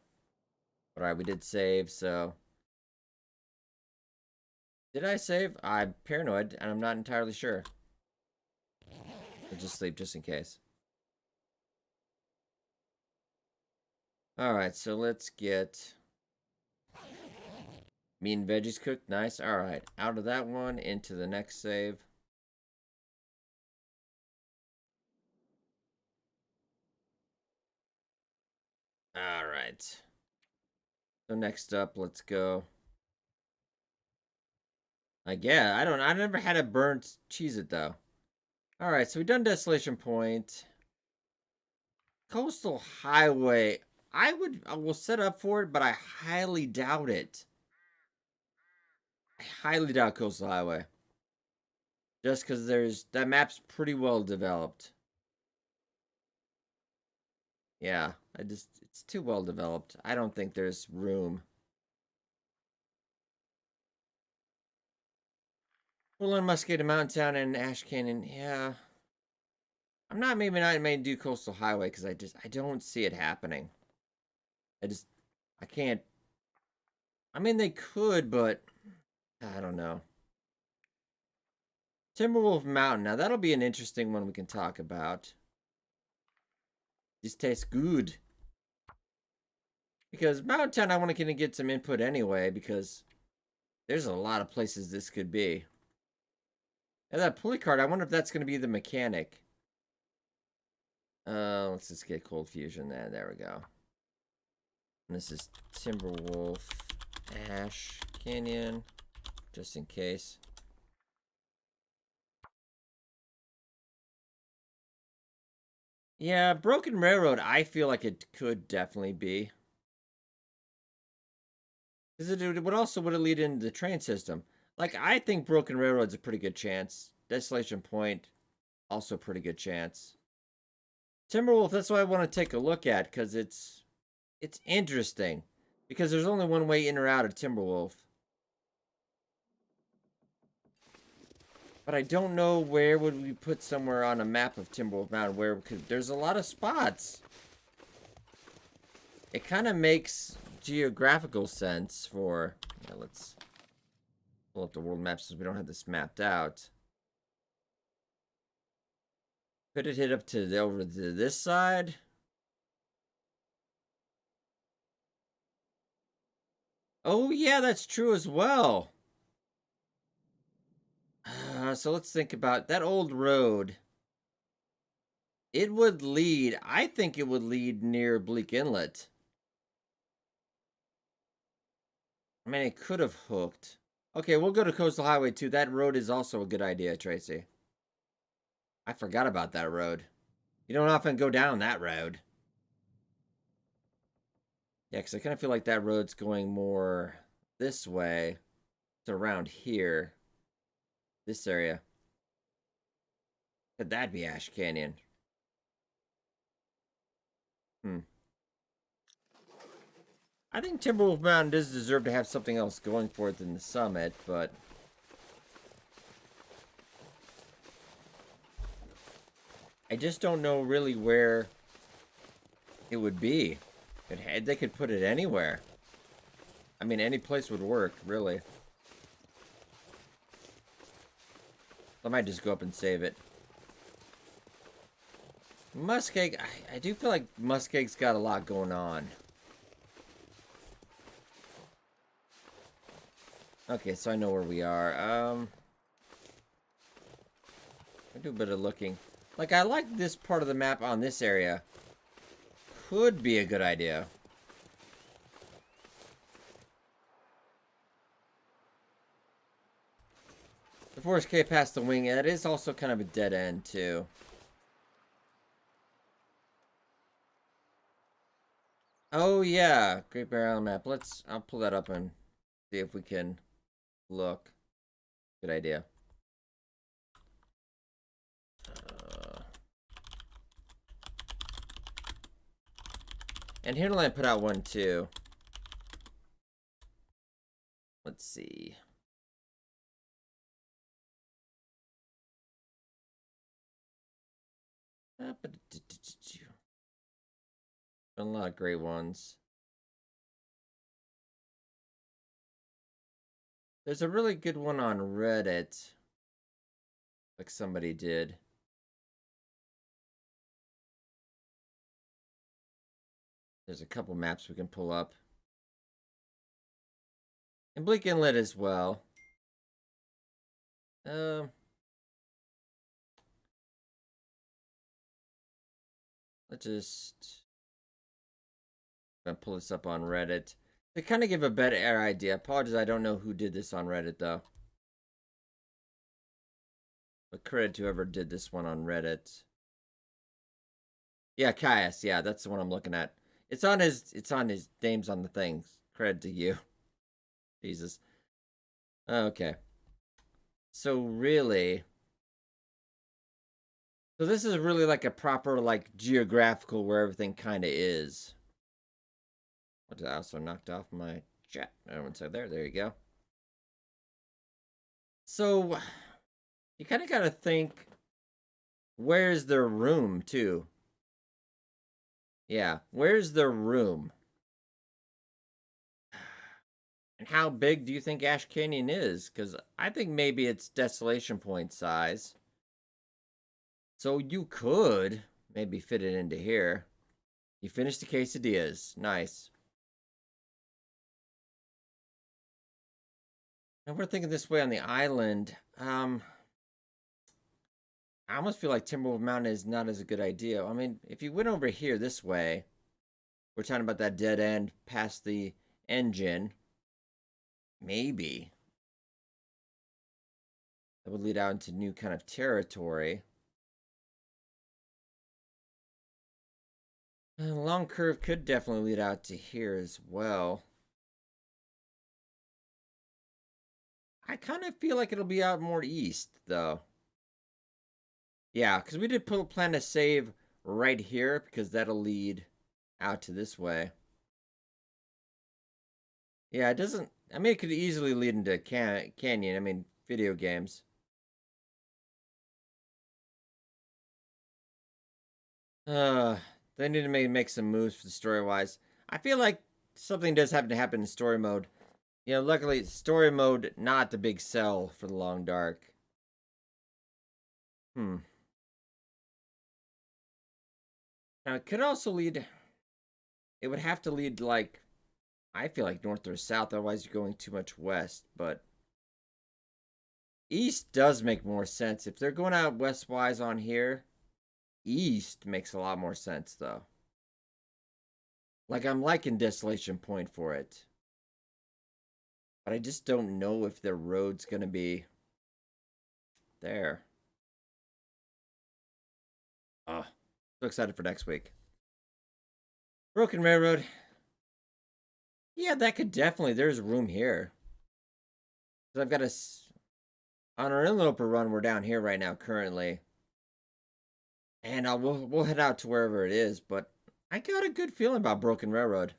Alright, we did save, so... Did I save? I'm paranoid, and I'm not entirely sure. I'll just sleep just in case. Alright, so let's get... Meat and veggies cooked. Nice. Alright, out of that one, into the next save. Alright. So next up, let's go. Yeah, I never had a burnt Cheez-It, though. Alright, so we've done Desolation Point. Coastal Highway. I will set up for it, but I highly doubt it. I highly doubt Coastal Highway. Just because that map's pretty well developed. Yeah, it's too well developed. I don't think there's room. Well, in Muscata Mountain Town and Ash Canyon, yeah. I'm not maybe not may do Coastal Highway because I don't see it happening. I can't. I mean they could, but I don't know. Timberwolf Mountain. Now that'll be an interesting one we can talk about. This tastes good. Because Mountain Town, I want to get some input anyway, because there's a lot of places this could be. And that pulley card, I wonder if that's going to be the mechanic. Let's just get Cold Fusion there. There we go. And this is Timberwolf Ash Canyon, just in case. Yeah, Broken Railroad, I feel like it could definitely be. Because it would lead into the train system. Like, I think Broken Railroad's a pretty good chance. Desolation Point, also a pretty good chance. Timberwolf, that's what I want to take a look at, because it's interesting. Because there's only one way in or out of Timberwolf. But I don't know where would we put somewhere on a map of Timberwolf Mountain where there's a lot of spots. It kind of makes geographical sense for... Yeah, let's pull up the world map since we don't have this mapped out. Could it hit up to over to this side? Oh, yeah, that's true as well. So let's think about that old road. It would lead, I think it would lead near Bleak Inlet. I mean, it could have hooked. Okay, we'll go to Coastal Highway 2. That road is also a good idea, Tracy. I forgot about that road. You don't often go down that road. Yeah, because I kind of feel like that road's going more this way. It's around here. This area. Could that be Ash Canyon? I think Timberwolf Mountain does deserve to have something else going for it than the summit, but I just don't know really where it would be. They could put it anywhere. I mean, any place would work, really. I might just go up and save it. Muskeg, I do feel like Muskeg's got a lot going on. Okay, so I know where we are. I'll do a bit of looking. Like, I like this part of the map on this area. Could be a good idea. The Forest K past the wing, that is also kind of a dead end, too. Oh, yeah. Great Bear Island map. I'll pull that up and see if we can look. Good idea. And Hinterland put out one, too. Let's see. A lot of great ones. There's a really good one on Reddit. Like somebody did. There's a couple maps we can pull up. And Bleak Inlet as well. Let's just pull this up on Reddit. To kind of give a better idea. Apologies, I don't know who did this on Reddit, though. But credit to whoever did this one on Reddit. Yeah, Caius. Yeah, that's the one I'm looking at. It's on his name's on the things. Credit to you. Jesus. Okay. So really, so this is really like a proper like geographical where everything kind of is. What did I also knocked off my chat? No one said there. There you go. So you kind of got to think, where's their room too? Yeah, where's their room? And how big do you think Ash Canyon is? Because I think maybe it's Desolation Point size. So you could maybe fit it into here. You finished the quesadillas. Nice. And we're thinking this way on the island. I almost feel like Timberwolf Mountain is not as a good idea. I mean, if you went over here this way, we're talking about that dead end past the engine. Maybe. That would lead out into new kind of territory. And long curve could definitely lead out to here as well. I kind of feel like it'll be out more east, though. Yeah, because we did plan to save right here, because that'll lead out to this way. Yeah, it doesn't... I mean, it could easily lead into Canyon. I mean, video games. They need to make some moves for the story-wise. I feel like something does happen to happen in story mode. You know, luckily, story mode, not the big sell for the Long Dark. Now, it could also lead... It would have to lead, like... I feel like north or south, otherwise you're going too much west, but... East does make more sense. If they're going out west-wise on here, east makes a lot more sense, though. Like, I'm liking Desolation Point for it. But I just don't know if their road's going to be there. Oh, so excited for next week. Broken Railroad. Yeah, that could definitely. There's room here. Because I've got a... On our interloper run, we're down here right now, currently. And we'll head out to wherever it is, but I got a good feeling about Broken Railroad.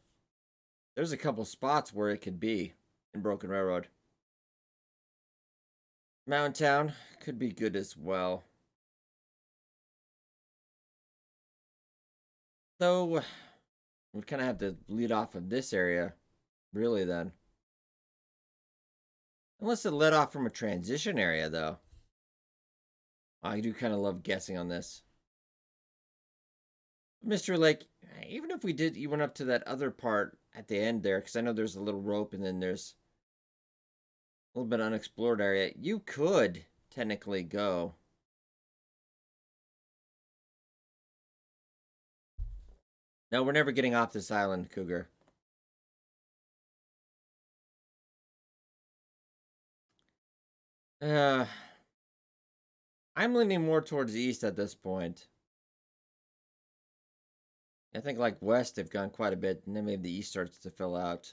There's a couple spots where it could be in Broken Railroad. Mountain Town could be good as well. Though, we kind of have to lead off of this area, really, then. Unless it led off from a transition area, though. I do kind of love guessing on this. Mr. Lake, even if you went up to that other part at the end there, because I know there's a little rope and then there's a little bit of unexplored area, you could technically go. No, we're never getting off this island, Cougar. I'm leaning more towards the east at this point. I think like west they've gone quite a bit, and then maybe the east starts to fill out.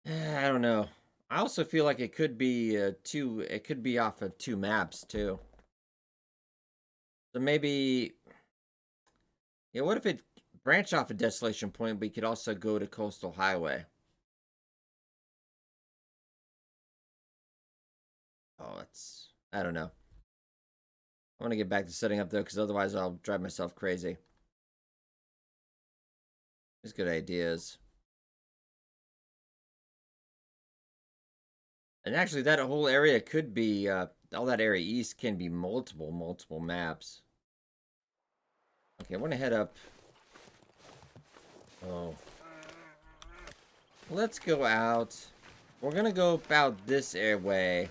I don't know. I also feel like it could be it could be off of 2 maps too. So maybe, yeah, what if it branched off a Desolation Point, but you could also go to Coastal Highway? Oh, I don't know. I want to get back to setting up though, because otherwise I'll drive myself crazy. There's good ideas. And actually, that whole area could be, all that area east can be multiple maps. Okay, I want to head up. Oh. Let's go out. We're going to go about this airway.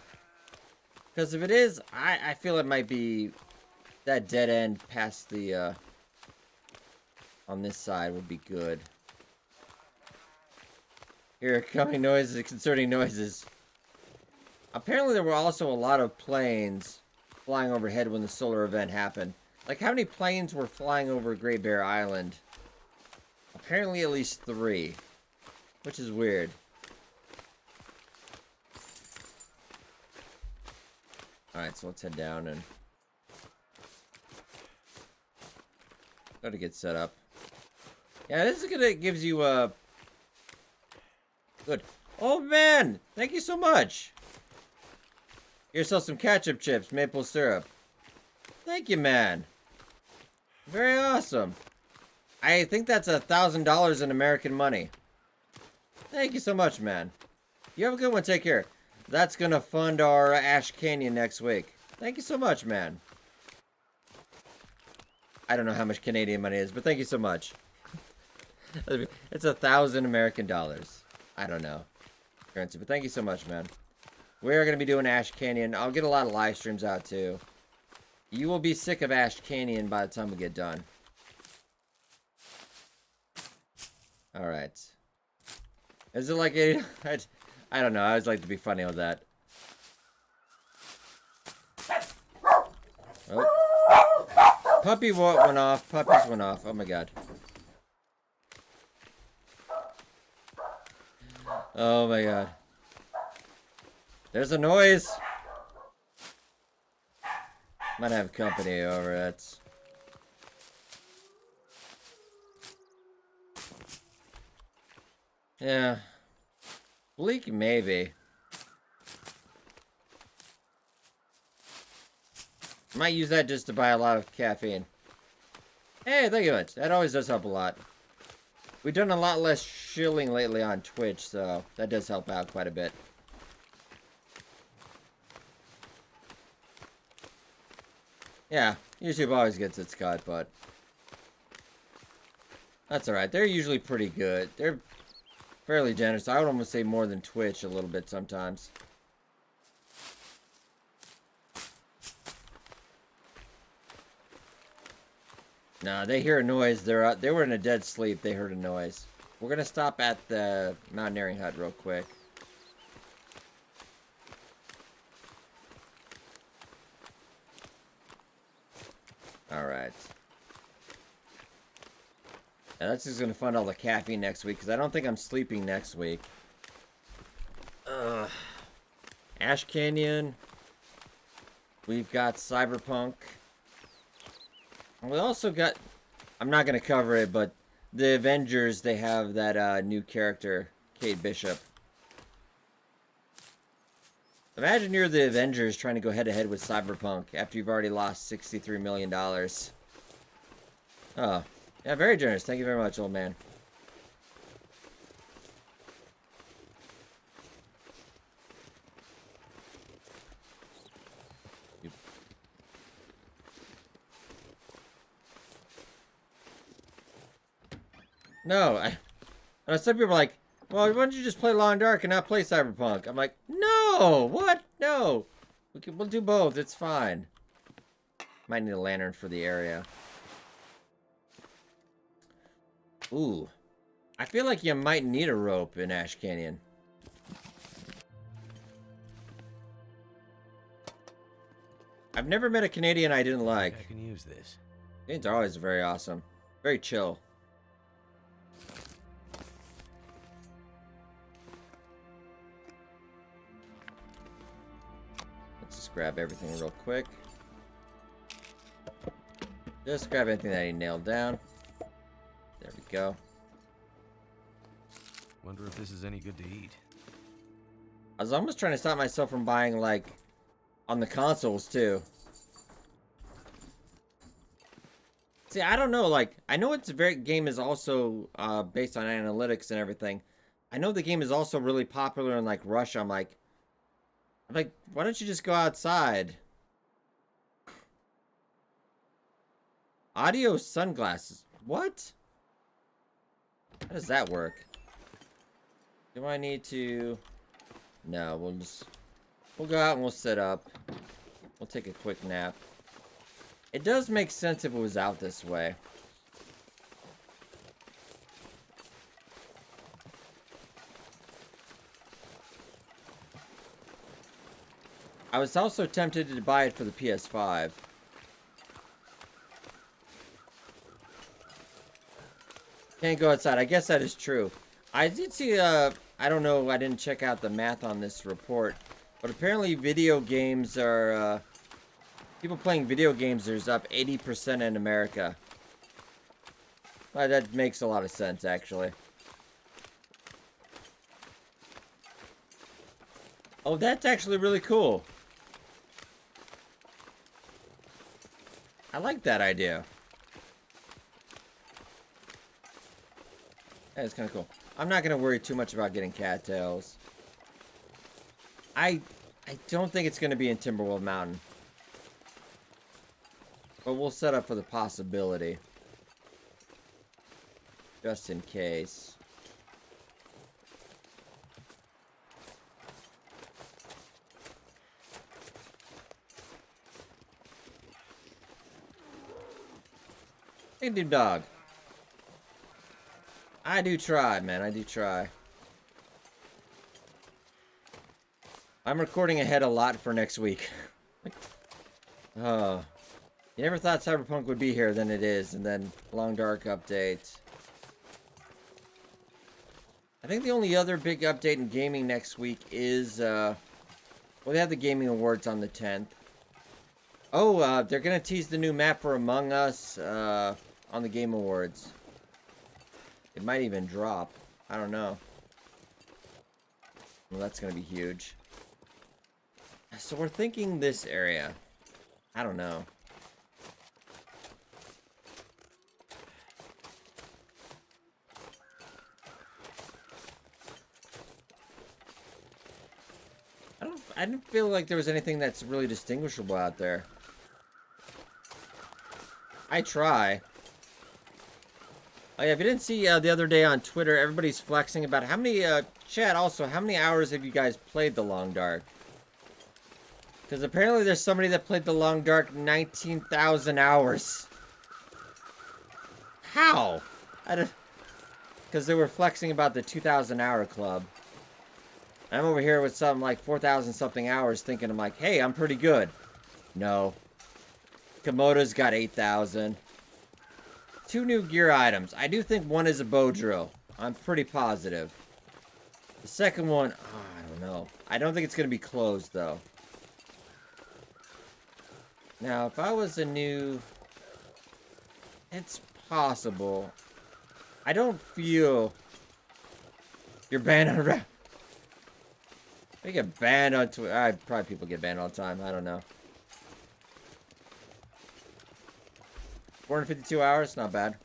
Because if it is, I feel it might be that dead end past the, on this side would be good. Here are coming noises, concerning noises. Apparently there were also a lot of planes flying overhead when the solar event happened. Like, how many planes were flying over Great Bear Island? Apparently at least 3. Which is weird. Alright, so let's head down and go to get set up. Yeah, this is gonna gives you a good. Oh man, thank you so much. Get yourself some ketchup chips, maple syrup. Thank you, man. Very awesome. I think that's $1,000 in American money. Thank you so much, man. You have a good one. Take care. That's gonna fund our Ash Canyon next week. Thank you so much, man. I don't know how much Canadian money is, but thank you so much. It's 1,000 American dollars. I don't know currency, but thank you so much, man. We're gonna be doing Ash Canyon. I'll get a lot of live streams out too. You will be sick of Ash Canyon by the time we get done. All right. Is it like a? I don't know. I always like to be funny with that. Oh. Puppy went off. Puppies went off. Oh my god. Oh my god. There's a noise. Might have company over it. Yeah. Bleak, maybe. Might use that just to buy a lot of caffeine. Hey, thank you much. That always does help a lot. We've done a lot less shilling lately on Twitch, so that does help out quite a bit. Yeah, YouTube always gets its cut, but that's alright. They're usually pretty good. They're fairly generous. I would almost say more than Twitch a little bit sometimes. Nah, they hear a noise. They were in a dead sleep. They heard a noise. We're gonna stop at the mountaineering hut real quick. Alright. And that's just gonna fund all the caffeine next week, because I don't think I'm sleeping next week. Ash Canyon. We've got Cyberpunk. We also got... I'm not gonna cover it, but the Avengers, they have that new character, Kate Bishop. Imagine you're the Avengers trying to go head-to-head with Cyberpunk after you've already lost $63 million. Oh. Yeah, very generous. Thank you very much, old man. No, some people are like, well, why don't you just play Long Dark and not play Cyberpunk? I'm like, no, what? No. We'll do both. It's fine. Might need a lantern for the area. Ooh. I feel like you might need a rope in Ash Canyon. I've never met a Canadian I didn't like. I can use this. Canadians are always very awesome. Very chill. Let's just grab everything real quick. Just grab anything that he nailed down. There we go. Wonder if this is any good to eat. I was almost trying to stop myself from buying, like, on the consoles, too. See, I don't know, like, I know it's a very game is also based on analytics and everything. I know the game is also really popular in, like, Russia. I'm like, why don't you just go outside? Audio sunglasses. What? How does that work? Do I need to... No, we'll go out and we'll set up. We'll take a quick nap. It does make sense if it was out this way. I was also tempted to buy it for the PS5. Can't go outside. I guess that is true. I did see, I don't know, I didn't check out the math on this report, but apparently video games are, people playing video games, there's up 80% in America. Well, that makes a lot of sense, actually. Oh, that's actually really cool. I like that idea. That's kind of cool. I'm not going to worry too much about getting cattails. I don't think it's going to be in Timberwolf Mountain. But we'll set up for the possibility. Just in case. Hey, dude, dog. I do try, man. I do try. I'm recording ahead a lot for next week. Oh. You never thought Cyberpunk would be here, then it is. And then Long Dark update. I think the only other big update in gaming next week is, well, they have the Gaming Awards on the 10th. Oh, they're going to tease the new map for Among Us, on the Game Awards. It might even drop. I don't know. Well, that's going to be huge. So we're thinking this area. I don't know. I didn't feel like there was anything that's really distinguishable out there. I try. Oh yeah, if you didn't see the other day on Twitter, everybody's flexing about how many, chat also, how many hours have you guys played The Long Dark? Because apparently there's somebody that played The Long Dark 19,000 hours. How? I don't... Because they were flexing about the 2,000 hour club. I'm over here with something like 4,000 something hours thinking I'm like, hey, I'm pretty good. No. Komodo's got 8,000. 2 new gear items. I do think one is a bow drill. I'm pretty positive. The second one, oh, I don't know. I don't think it's going to be closed, though. Now, if I was a new... It's possible. I don't feel... You're banned on... I get banned on Twitter. Probably people get banned all the time. I don't know. 452 hours? Not bad.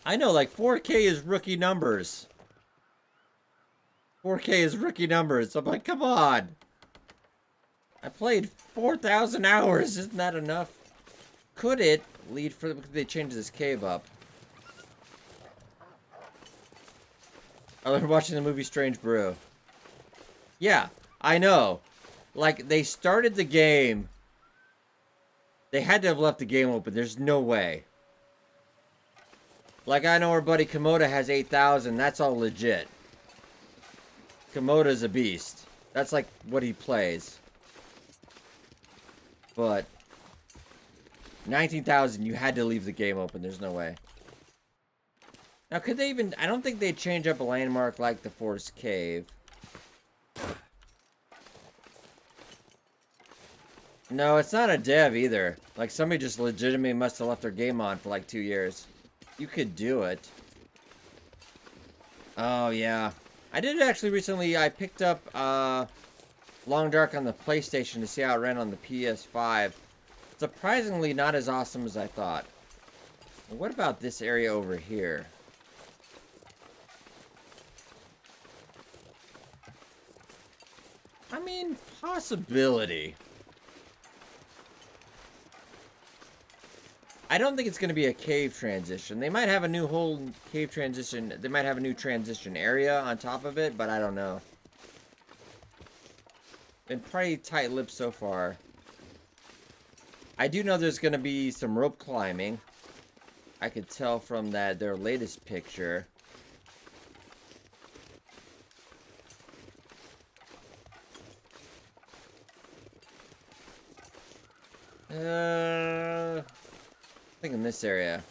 I know, like, 4K is rookie numbers. 4K is rookie numbers. I'm like, come on. I played 4,000 hours. Isn't that enough? Could it lead for... They changed this cave up. Oh, they're watching the movie Strange Brew. Yeah, I know. Like, they started the game... They had to have left the game open. There's no way. Like, I know our buddy Komodo has 8,000. That's all legit. Komodo's a beast. That's like what he plays. But 19,000, you had to leave the game open. There's no way. Now, could they even... I don't think they'd change up a landmark like the Forest Cave. No, it's not a dev either. Like, somebody just legitimately must have left their game on for like 2 years. You could do it. Oh, yeah. I did actually recently, I picked up Long Dark on the PlayStation to see how it ran on the PS5. Surprisingly not as awesome as I thought. What about this area over here? I mean, possibility. I don't think it's going to be a cave transition. They might have a new whole cave transition. They might have a new transition area on top of it, but I don't know. Been pretty tight-lipped so far. I do know there's going to be some rope climbing. I could tell from their latest picture. I think in this area.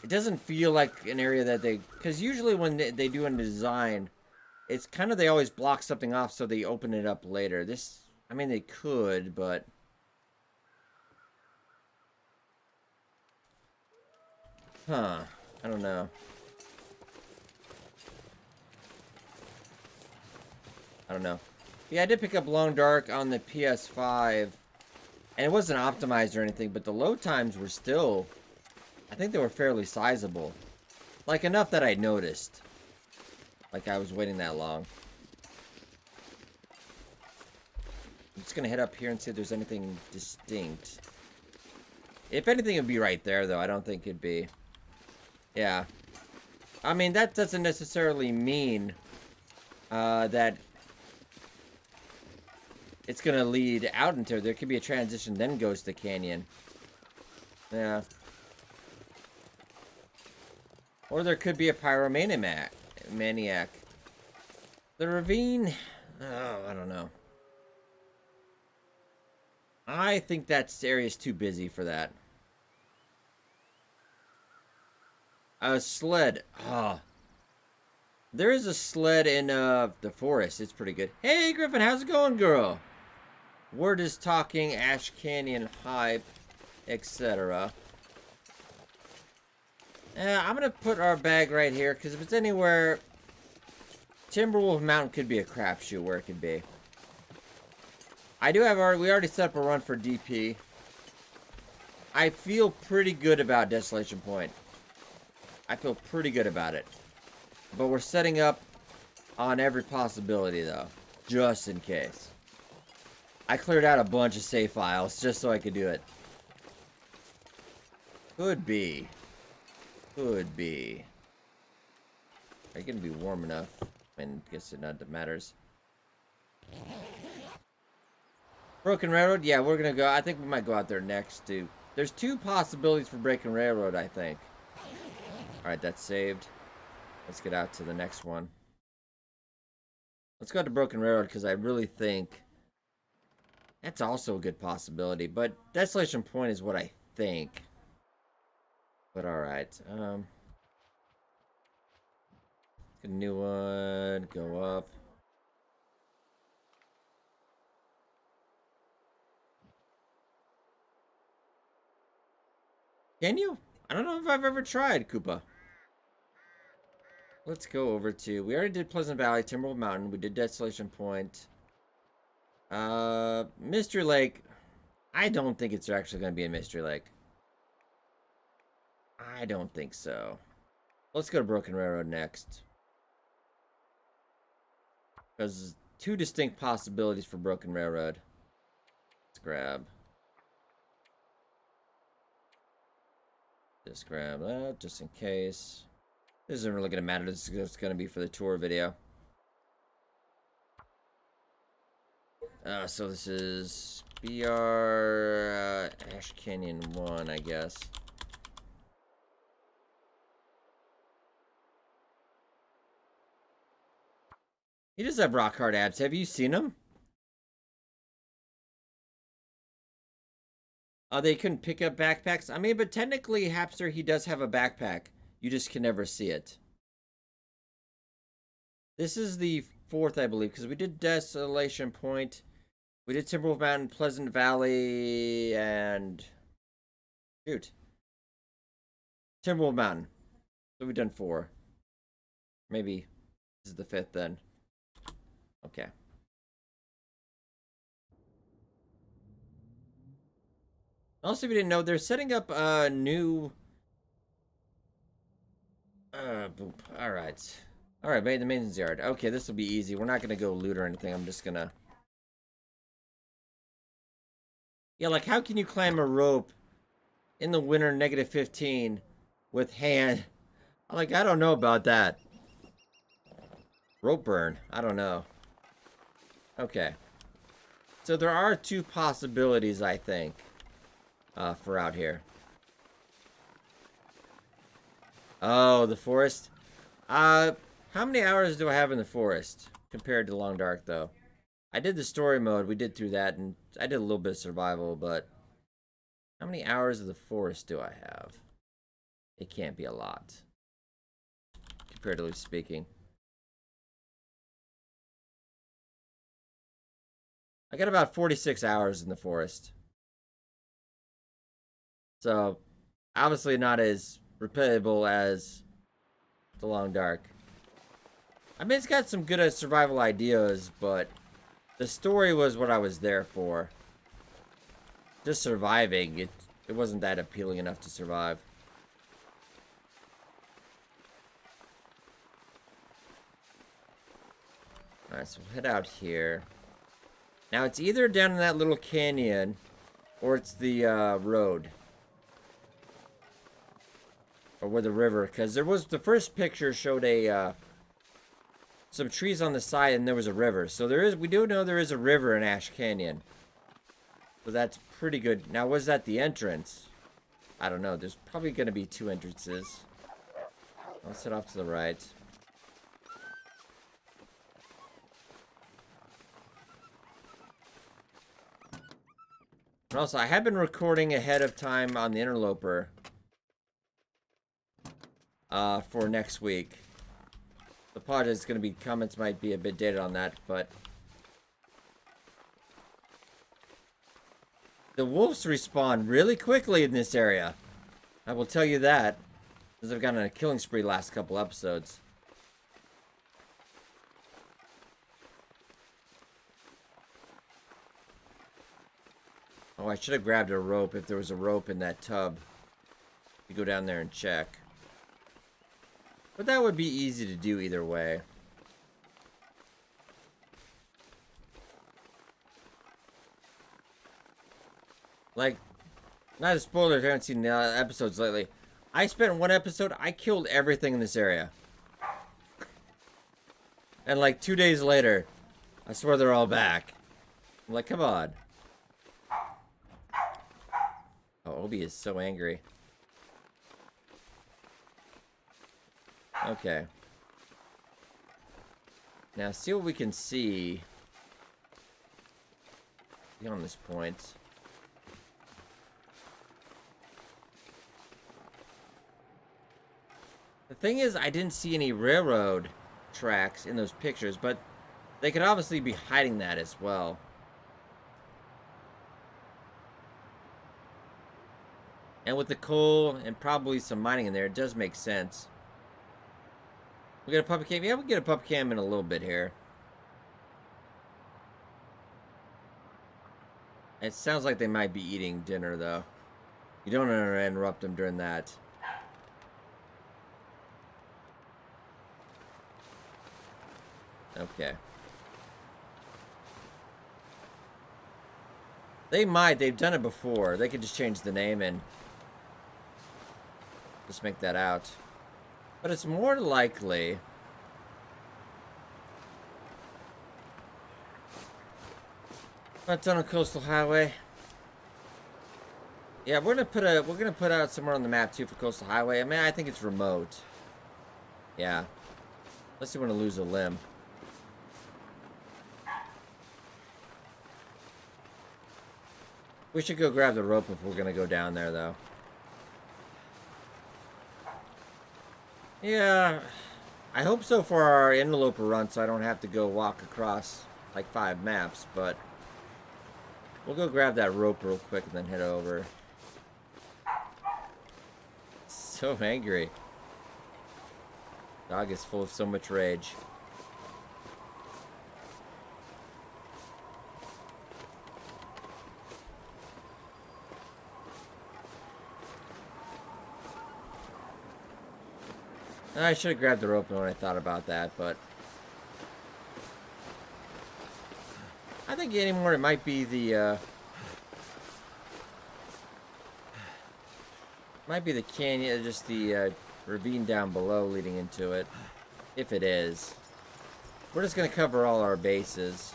It doesn't feel like an area that they... Because usually when they do a design, it's kind of they always block something off so they open it up later. This... I mean, they could, but... Huh. I don't know. I don't know. Yeah, I did pick up Long Dark on the PS5. And it wasn't optimized or anything, but the load times were still... I think they were fairly sizable. Like, enough that I noticed. Like, I was waiting that long. I'm just gonna head up here and see if there's anything distinct. If anything, it'd be right there, though. I don't think it'd be... Yeah. I mean, that doesn't necessarily mean that it's gonna lead out into... There could be a transition, then goes to canyon. Yeah. Or there could be a pyromaniac. The ravine... Oh, I don't know. I think that area's too busy for that. A sled. Ah. Oh. There is a sled in the forest. It's pretty good. Hey, Griffin, how's it going, girl? Word is talking, Ash Canyon hype, etc. I'm going to put our bag right here, because if it's anywhere... Timberwolf Mountain could be a crapshoot where it could be. I do have we already set up a run for DP. I feel pretty good about Desolation Point. I feel pretty good about it. But we're setting up on every possibility, though. Just in case. I cleared out a bunch of save files just so I could do it. Could be. Could be. Are you gonna be warm enough? I mean, I guess it not matters. Broken Railroad? Yeah, we're gonna go. I think we might go out there next, too. There's 2 possibilities for Breaking Railroad, I think. Alright, that's saved. Let's get out to the next one. Let's go to Broken Railroad, because I really think that's also a good possibility. But Desolation Point is what I think. But alright. Get a new one. Go up. Can you? I don't know if I've ever tried, Koopa. Let's go over to... We already did Pleasant Valley, Timberwolf Mountain. We did Desolation Point. Mystery Lake. I don't think it's actually going to be in Mystery Lake. I don't think so. Let's go to Broken Railroad next. Because 2 distinct possibilities for Broken Railroad. Let's grab. Just grab that, just in case. This isn't really going to matter. This is just going to be for the tour video. So this is BR Ash Canyon 1, I guess. He does have rock hard abs. Have you seen him? They couldn't pick up backpacks. I mean, but technically, Hapster, he does have a backpack. You just can never see it. This is the 4th, I believe, because we did Desolation Point. We did Timberwolf Mountain, Pleasant Valley, and... Shoot. Timberwolf Mountain. So we've done 4. Maybe this is the 5th then. Okay. Also, if you didn't know, they're setting up a new... boop. Alright. Alright, made the maintenance yard. Okay, this will be easy. We're not going to go loot or anything. I'm just going to... Yeah, like, how can you climb a rope in the winter -15 with hand? Like, I don't know about that. Rope burn. I don't know. Okay. So there are 2 possibilities, I think, for out here. Oh, the forest. How many hours do I have in the forest compared to Long Dark, though? I did the story mode. We did through that, and I did a little bit of survival, but how many hours of the forest do I have? It can't be a lot, comparatively speaking. I got about 46 hours in the forest. So, obviously not as replayable as the Long Dark. I mean, it's got some good survival ideas, but the story was what I was there for. Just surviving, it wasn't that appealing enough to survive. Alright, so we'll head out here. Now, it's either down in that little canyon, or it's the road. Or where the river, because there was, the first picture showed a, some trees on the side, and there was a river. So there is, we do know there is a river in Ash Canyon. So that's pretty good. Now, was that the entrance? I don't know. There's probably going to be 2 entrances. Let's head off to the right. And also, I have been recording ahead of time on the Interloper for next week. The pod is going to be, comments might be a bit dated on that, but the wolves respawn really quickly in this area. I will tell you that, because I've gone on a killing spree last couple episodes. Oh, I should have grabbed a rope if there was a rope in that tub. You go down there and check. But that would be easy to do either way. Like, not a spoiler if you haven't seen the episodes lately. I spent one episode, I killed everything in this area. And like 2 days later, I swear they're all back. I'm like, come on. Oh, Obi is so angry. Okay. Now, see what we can see beyond this point. The thing is, I didn't see any railroad tracks in those pictures, but they could obviously be hiding that as well. And with the coal and probably some mining in there, it does make sense. We get a puppy cam? Yeah, we'll get a puppy cam in a little bit here. It sounds like they might be eating dinner, though. You don't want to interrupt them during that. Okay. They might. They've done it before. They could just change the name and just make that out. But it's more likely... That's on a coastal highway. Yeah, we're gonna put out somewhere on the map too for coastal highway. I mean, I think it's remote. Yeah. Unless you want to lose a limb. We should go grab the rope if we're gonna go down there, though. Yeah, I hope so for our interloper run, so I don't have to go walk across like 5 maps. But we'll go grab that rope real quick and then head over. So angry. Dog is full of so much rage. I should have grabbed the rope when I thought about that, but I think anymore it might be the canyon, just the ravine down below leading into it, if it is. We're just gonna cover all our bases.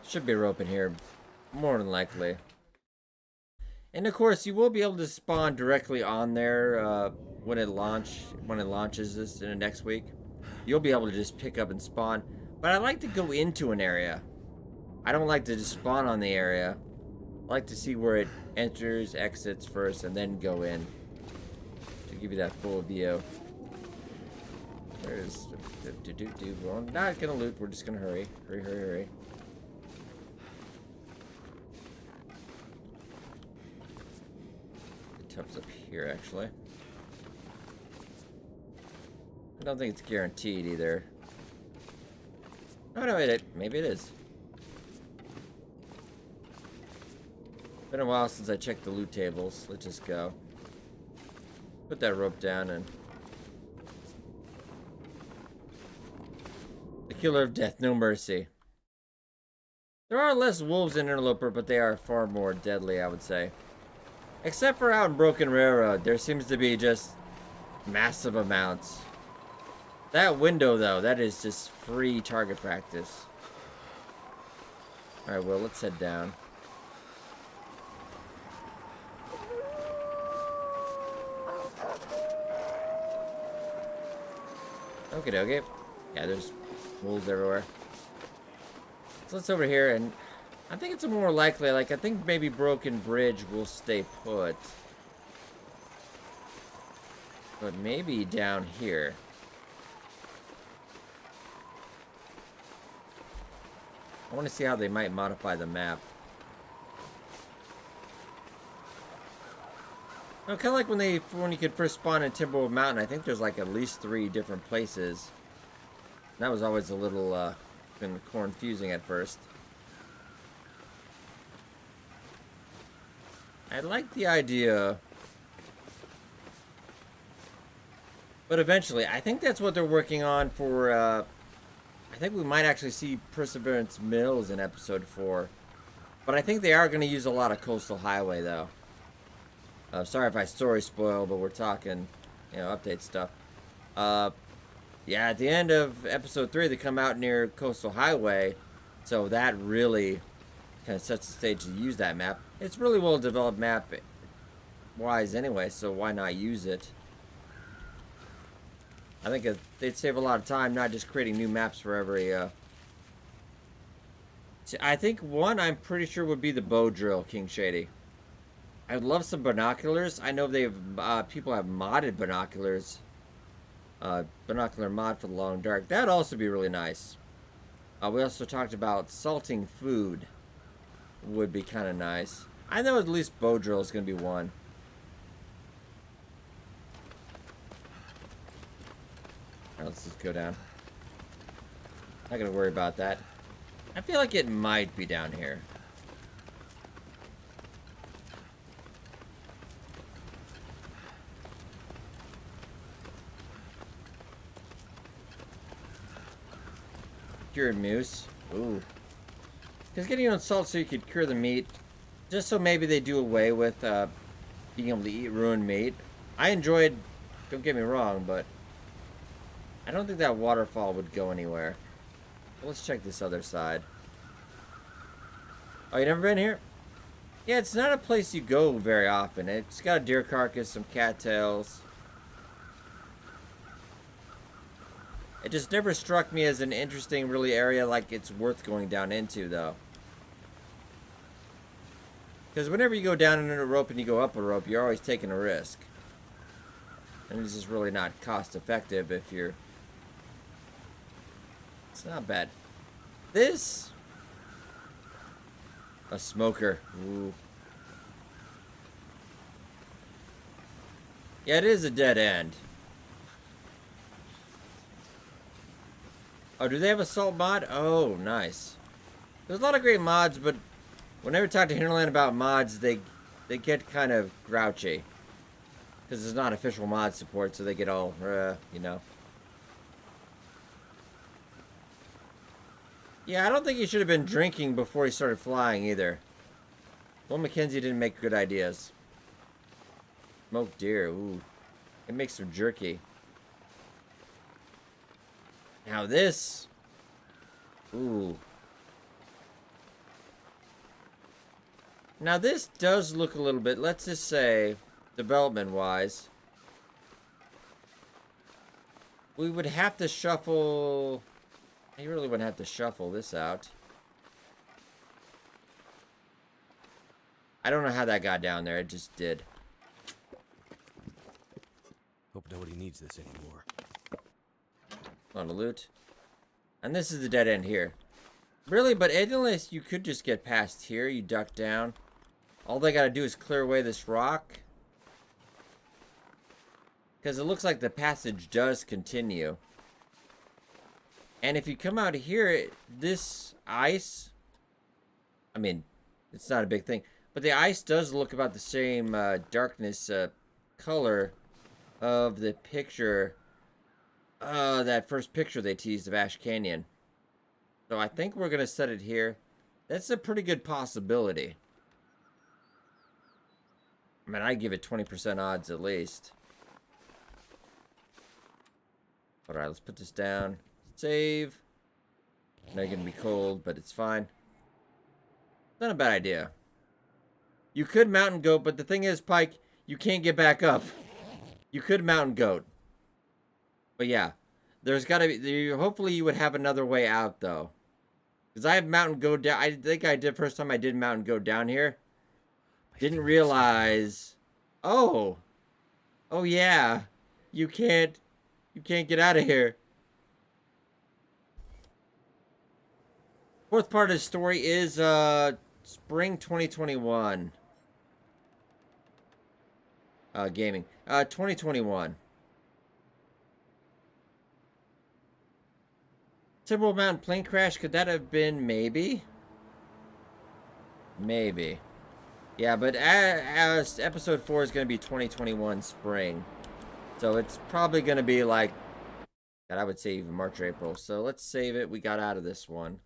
Should be a rope in here, more than likely. And of course, you will be able to spawn directly on there when it launches this in the next week. You'll be able to just pick up and spawn. But I like to go into an area. I don't like to just spawn on the area. I like to see where it enters, exits first, and then go in to give you that full view. There's we're not gonna loot. We're just gonna hurry. Hurry. Tub's up here, actually. I don't think it's guaranteed either. Oh no, maybe it is. Been a while since I checked the loot tables. Let's just go. Put that rope down and... The killer of death, no mercy. There are less wolves in Interloper, but they are far more deadly, I would say. Except for out in Broken Railroad, there seems to be just massive amounts. That window, though, that is just free target practice. Alright, well, let's head down. Okay. Yeah, there's wolves everywhere. So let's over here and... I think it's more likely, like, I think maybe Broken Bridge will stay put. But maybe down here. I want to see how they might modify the map. No, kind of like when you could first spawn in Timberwolf Mountain, I think there's like at least 3 different places. That was always a little confusing at first. I like the idea But eventually, I think that's what they're working on for, I think we might actually see Perseverance Mills in episode 4. But I think they are going to use a lot of Coastal Highway, though. Sorry if I story spoil, but we're talking, update stuff. Yeah, at the end of episode 3, they come out near Coastal Highway. So that really kind of sets the stage to use that map. It's really well developed map-wise anyway, so why not use it? I think they'd save a lot of time, not just creating new maps for every, I think one I'm pretty sure would be the bow drill, King Shady. I'd love some binoculars. I know they've, people have modded binoculars. Binocular mod for the long dark. That'd also be really nice. We also talked about salting food. Would be kind of nice. I know at least bow drill is going to be one. Alright, let's just go down. Not going to worry about that. I feel like it might be down here. Cured moose. Ooh. Because getting on salt so you could cure the meat. Just so maybe they do away with being able to eat ruined meat. I enjoyed, don't get me wrong, but I don't think that waterfall would go anywhere. Let's check this other side. Oh, you never been here? Yeah, it's not a place you go very often. It's got a deer carcass, some cattails. It just never struck me as an interesting, really area like it's worth going down into, though. Because whenever you go down into a rope and you go up a rope, you're always taking a risk. And it's just really not cost effective if you're... It's not bad. This... A smoker. Ooh. Yeah, it is a dead end. Oh, do they have a salt mod? Oh, nice. There's a lot of great mods, but whenever I talk to Hinterland about mods, they get kind of grouchy. Because it's not official mod support, so they get all, you know. Yeah, I don't think he should have been drinking before he started flying either. Well, Mackenzie didn't make good ideas. Smoked deer, ooh. It makes some jerky. Now this... Ooh. Now this does look a little bit, let's just say, development-wise. We would have to shuffle... You really wouldn't have to shuffle this out. I don't know how that got down there, it just did. Hope nobody needs this anymore. A lot of loot. And this is the dead end here. Really, but unless you could just get past here, you duck down. All they gotta do is clear away this rock. Because it looks like the passage does continue. And if you come out here, this ice... I mean, it's not a big thing. But the ice does look about the same darkness color of the picture... that first picture they teased of Ash Canyon. So I think we're going to set it here. That's a pretty good possibility. I mean, I'd give it 20% odds at least. Alright, let's put this down. Save. I know you're going to be cold, but it's fine. Not a bad idea. You could mountain goat, but the thing is, Pike, you can't get back up. You could mountain goat. But yeah, there's got to be... Hopefully you would have another way out, though. Because I have mountain goat down... I think I did first time I did mountain goat down here. Didn't realize... Oh! Oh, yeah. You can't get out of here. Fourth part of the story is spring 2021. Gaming. 2021. Timberwolf Mountain plane crash, could that have been maybe? Maybe. Yeah, but as episode 4 is going to be 2021 spring. So it's probably going to be like, God, I would say even March or April. So let's save it. We got out of this one.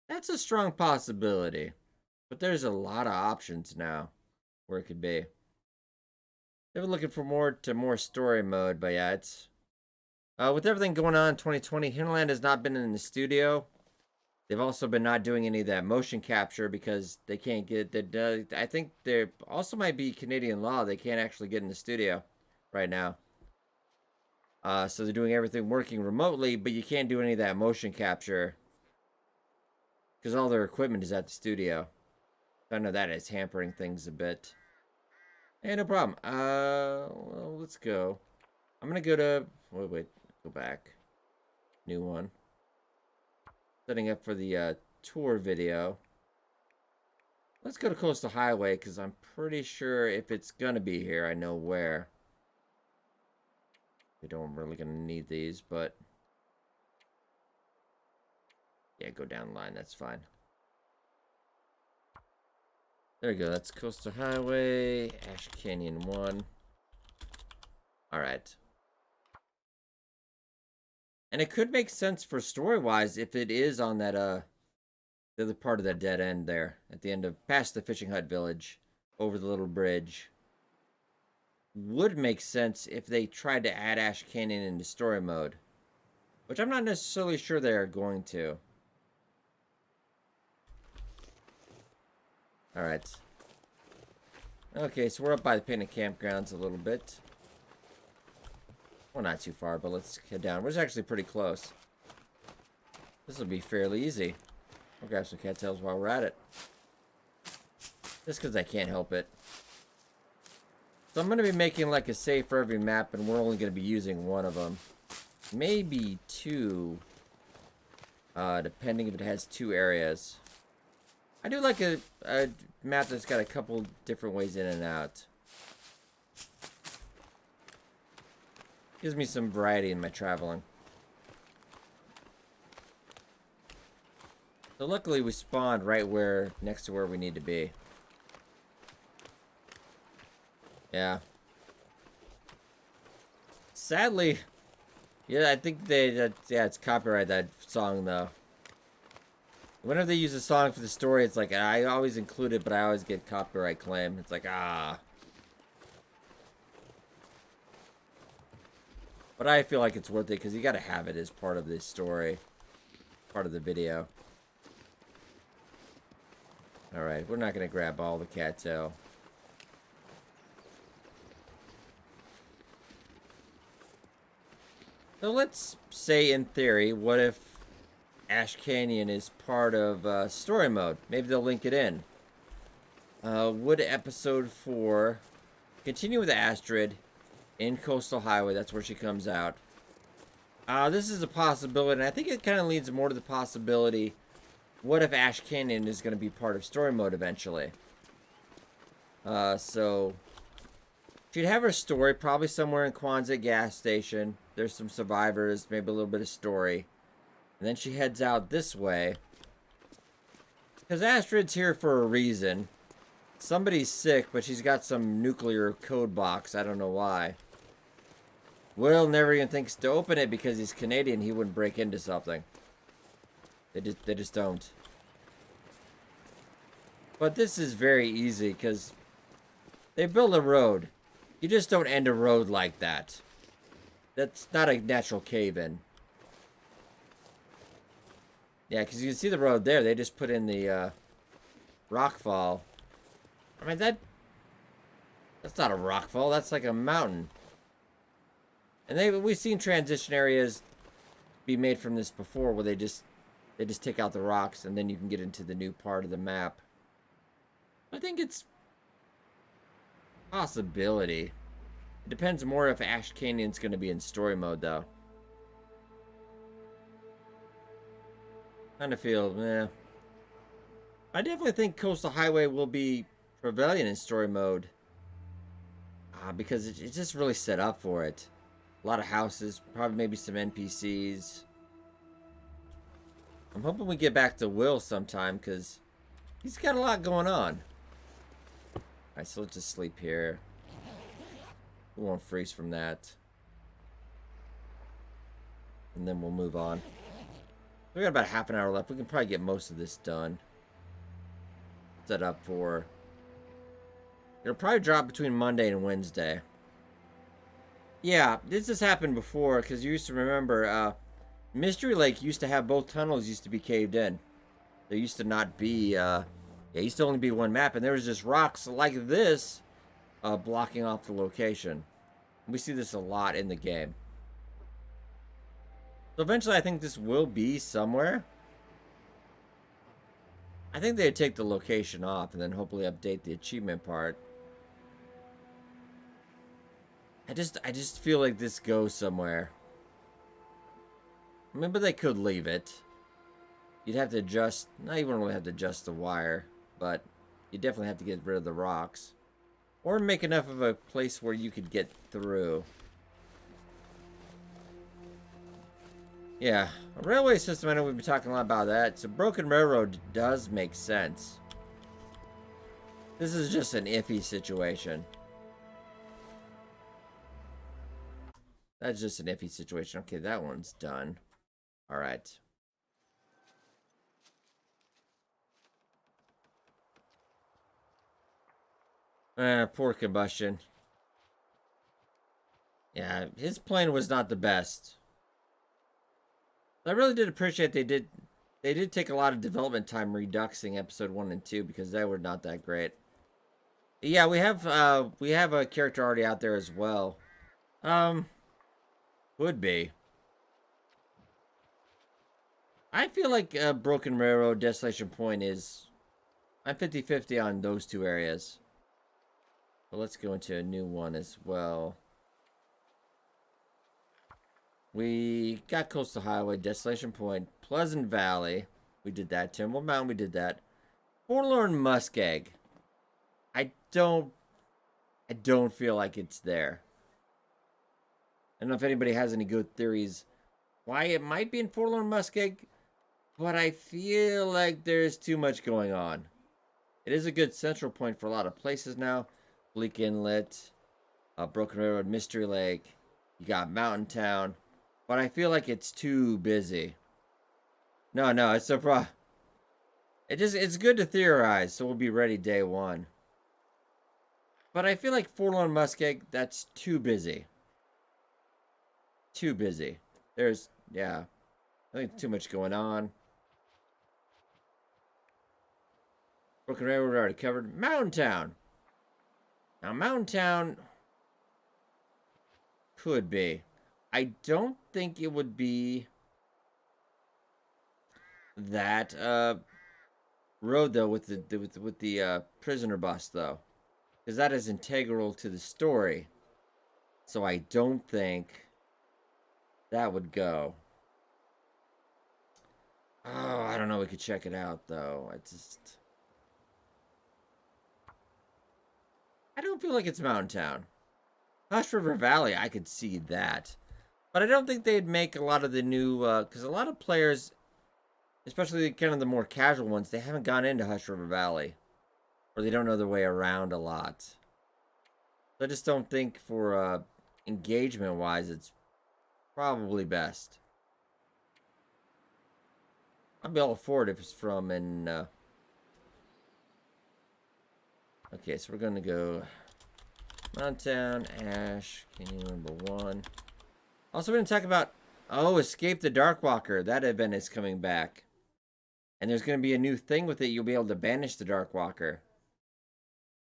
That's a strong possibility. But there's a lot of options now where it could be. They were looking for more story mode, but yeah, it's with everything going on in 2020, Hinterland has not been in the studio. They've also been not doing any of that motion capture because they can't get that. I think there also might be Canadian law. They can't actually get in the studio right now. So they're doing everything working remotely, but you can't do any of that motion capture because all their equipment is at the studio. I know that is hampering things a bit. Hey, no problem. Well, let's go. I'm gonna go to. Wait, go back. New one. Setting up for the tour video. Let's go to Coastal Highway because I'm pretty sure if it's gonna be here, I know where. We don't really gonna need these, but yeah, go down the line. That's fine. There we go. That's Coastal Highway, Ash Canyon 1. All right. And it could make sense for story-wise if it is on that the other part of that dead end there at the end of past the fishing hut village over the little bridge. Would make sense if they tried to add Ash Canyon into story mode, which I'm not necessarily sure they are going to. All right. Okay, so we're up by the picnic campgrounds a little bit. Well, not too far, but let's head down. We're actually pretty close. This will be fairly easy. We'll grab some cattails while we're at it. Just because I can't help it. So I'm going to be making like a save for every map, and we're only going to be using one of them. Maybe two. Depending if it has two areas. I do like a map that's got a couple different ways in and out. Gives me some variety in my traveling. So luckily we spawned right next to where we need to be. Yeah. Sadly, yeah, I think yeah, it's copyright that song though. Whenever they use a song for the story, it's like I always include it, but I always get copyright claim. It's like But I feel like it's worth it because you got to have it as part of this story, part of the video. All right, we're not gonna grab all the cattail. So let's say, in theory, what if Ash Canyon is part of story mode? Maybe they'll link it in. Would episode 4 continue with Astrid in Coastal Highway? That's where she comes out. This is a possibility, and I think it kind of leads more to the possibility, what if Ash Canyon is going to be part of story mode eventually? So she'd have her story probably somewhere in Quonset gas station. There's some survivors, maybe a little bit of story. And then she heads out this way. Because Astrid's here for a reason. Somebody's sick, but she's got some nuclear code box. I don't know why. Will never even thinks to open it because he's Canadian. He wouldn't break into something. They just don't. But this is very easy because they build a road. You just don't end a road like that. That's not a natural cave-in. Yeah, because you can see the road there. They just put in the rockfall. I mean, that's not a rockfall. That's like a mountain. And we've seen transition areas be made from this before, where they just take out the rocks, and then you can get into the new part of the map. I think it's a possibility. It depends more if Ash Canyon's going to be in story mode, though. Kind of feel, I definitely think Coastal Highway will be prevalent in story mode. Because it's just really set up for it. A lot of houses, probably maybe some NPCs. I'm hoping we get back to Will sometime, because he's got a lot going on. Alright, so let's just sleep here. We won't freeze from that. And then we'll move on. We got about half an hour left. We can probably get most of this done. Set up for... It'll probably drop between Monday and Wednesday. Yeah, this has happened before, because you used to remember, Mystery Lake used to have both tunnels used to be caved in. There used to not be, yeah, it used to only be one map, and there was just rocks like this, blocking off the location. We see this a lot in the game. So eventually I think this will be somewhere. I think they'd take the location off and then hopefully update the achievement part. I just feel like this goes somewhere. I mean, but they could leave it. You'd have to adjust, not even really have to adjust the wire, but you definitely have to get rid of the rocks. Or make enough of a place where you could get through. Yeah, a railway system, I know we've been talking a lot about that. So broken railroad does make sense. This is just an iffy situation. That's just an iffy situation. Okay, that one's done. Alright. Poor combustion. Yeah, his plane was not the best. I really did appreciate they did take a lot of development time reduxing episode 1 and 2 because they were not that great. Yeah, we have a character already out there as well. Would be. I feel like Broken Railroad, Desolation Point is... I'm 50-50 on those two areas. But let's go into a new one as well. We got Coastal Highway, Desolation Point, Pleasant Valley. We did that. Timberwolf Mountain, we did that. Forlorn Muskeg. I don't feel like it's there. I don't know if anybody has any good theories why it might be in Forlorn Muskeg, but I feel like there's too much going on. It is a good central point for a lot of places now. Bleak Inlet, Broken Railroad, Mystery Lake. You got Mountain Town. But I feel like it's too busy. No, it's no problem. It's good to theorize, so we'll be ready day one. But I feel like Forlorn Muskeg, that's too busy. Too busy. There's, yeah. I think too much going on. Broken Railroad already covered. Mountain Town. Now, Mountain Town could be. I don't think it would be that road though with the prisoner bus though, because that is integral to the story. So I don't think that would go. Oh, I don't know. We could check it out though. I don't feel like it's Mountain Town. Hush River Valley, I could see that. But I don't think they'd make a lot of the new, because a lot of players, especially kind of the more casual ones, they haven't gone into Hush River Valley. Or they don't know their way around a lot. So I just don't think for engagement-wise, it's probably best. I'd be all for it if it's from in... Okay, so we're going to go... Mountain, Ash, Canyon number 1. Also, we're going to talk about, Escape the Darkwalker. That event is coming back. And there's going to be a new thing with it. You'll be able to banish the Darkwalker.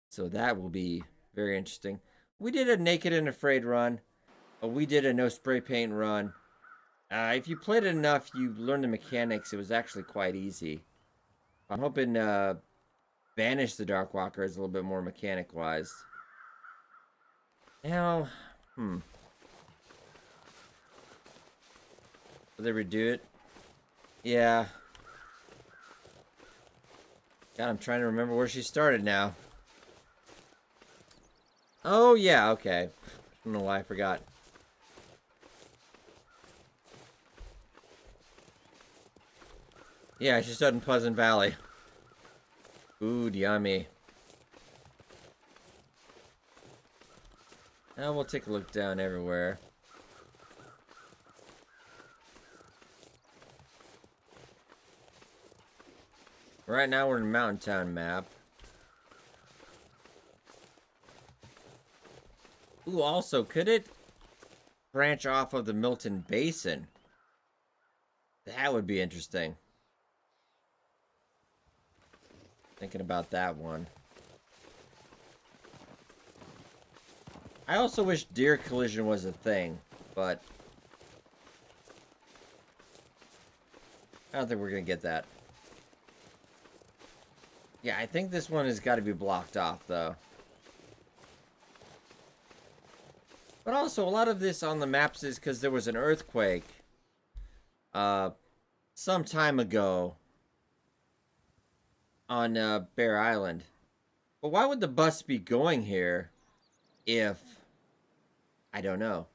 So that will be very interesting. We did a Naked and Afraid run. We did a no spray paint run. If you played it enough, you learned the mechanics. It was actually quite easy. I'm hoping Banish the Darkwalker is a little bit more mechanic-wise. Now, Will they redo it? Yeah. God, I'm trying to remember where she started now. Oh, yeah, okay. I don't know why I forgot. Yeah, she started in Pleasant Valley. Food, yummy. Now we'll take a look down everywhere. Right now we're in Mountain Town map. Ooh, also, could it branch off of the Milton Basin? That would be interesting. Thinking about that one. I also wish deer collision was a thing, but I don't think we're gonna get that. Yeah, I think this one has got to be blocked off, though. But also, a lot of this on the maps is because there was an earthquake some time ago on Bear Island. But why would the bus be going here if... I don't know.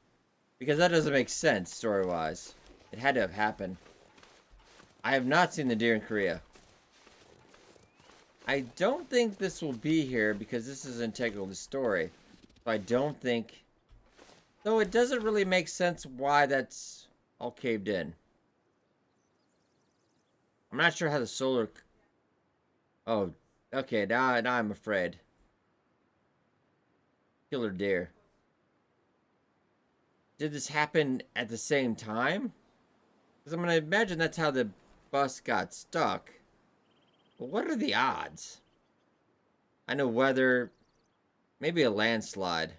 Because that doesn't make sense, story-wise. It had to have happened. I have not seen the deer in Korea. I don't think this will be here because this is integral to the story. So I don't think... Though it doesn't really make sense why that's all caved in. I'm not sure how the solar... Oh, okay, now I'm afraid. Killer deer. Did this happen at the same time? Because I'm going to imagine that's how the bus got stuck. But what are the odds? I know weather. Maybe a landslide.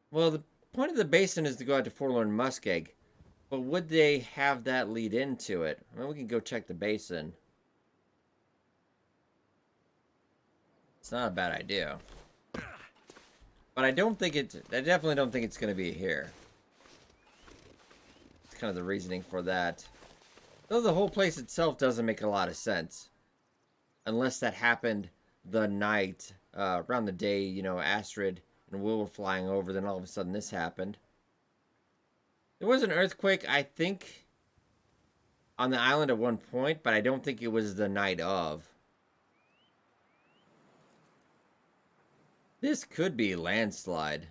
Well, the point of the basin is to go out to Forlorn Muskeg. But would they have that lead into it? I mean, we can go check the basin. It's not a bad idea. But I definitely don't think it's going to be here. It's kind of the reasoning for that. Though the whole place itself doesn't make a lot of sense. Unless that happened the night, around the day, you know, Astrid and Will were flying over, then all of a sudden this happened. There was an earthquake, I think, on the island at one point, but I don't think it was the night of. This could be landslide.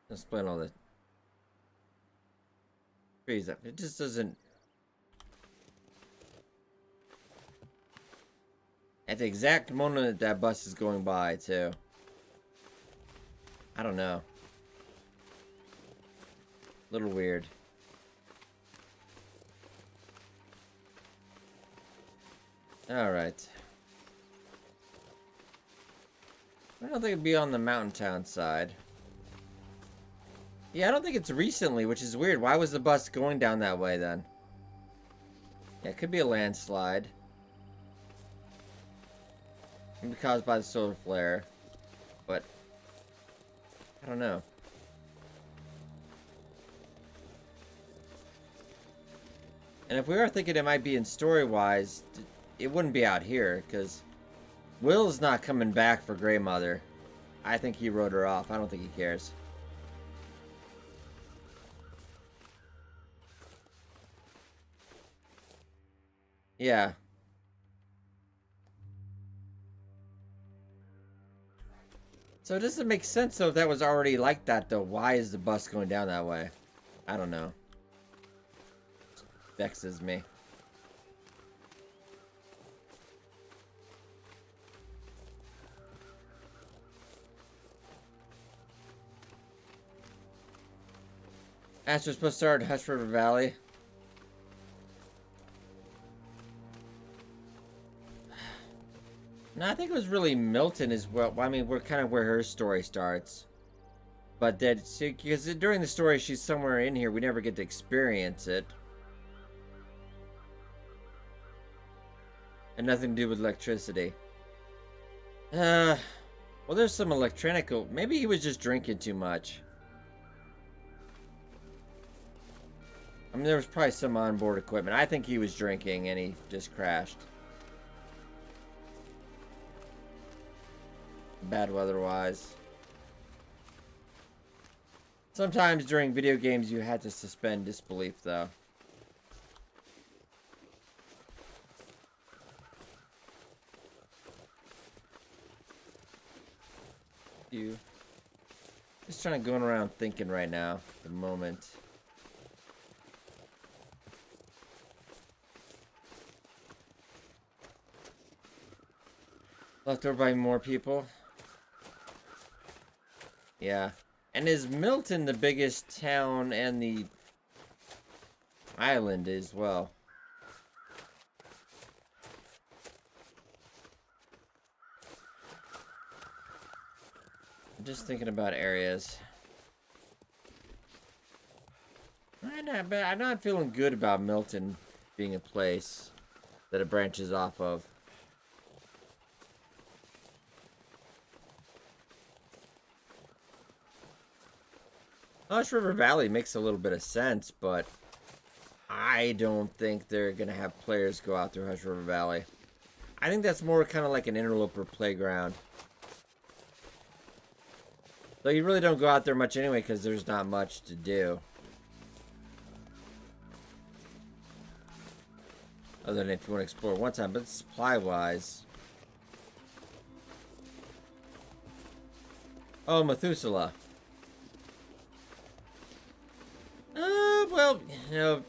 Let's split all the trees up. It just doesn't... At the exact moment that bus is going by, too. I don't know. A little weird. Alright. I don't think it'd be on the Mountain Town side. Yeah, I don't think it's recently, which is weird. Why was the bus going down that way, then? Yeah, it could be a landslide. Maybe caused by the solar flare. But... I don't know. And if we are thinking it might be in story-wise, it wouldn't be out here, because Will's not coming back for Grey Mother. I think he wrote her off. I don't think he cares. Yeah. So it doesn't make sense, though, if that was already like that, though. Why is the bus going down that way? I don't know. Vexes me. Astra's supposed to start in Hush River Valley. No, I think it was really Milton as well. I mean, we're kind of where her story starts. But that, because during the story, she's somewhere in here. We never get to experience it. And nothing to do with electricity. Well, there's some electronical. Maybe he was just drinking too much. I mean, there was probably some onboard equipment. I think he was drinking and he just crashed. Bad weather-wise. Sometimes during video games you had to suspend disbelief, though. You. Just trying to going around thinking right now. At the moment. Left over by more people. Yeah. And is Milton the biggest town and the island as well? I'm just thinking about areas. I'm not feeling good about Milton being a place that it branches off of. Hush River Valley makes a little bit of sense, but I don't think they're going to have players go out through Hush River Valley. I think that's more kind of like an interloper playground. Though you really don't go out there much anyway because there's not much to do. Other than if you want to explore one time, but supply-wise. Oh, Methuselah. Well, you know.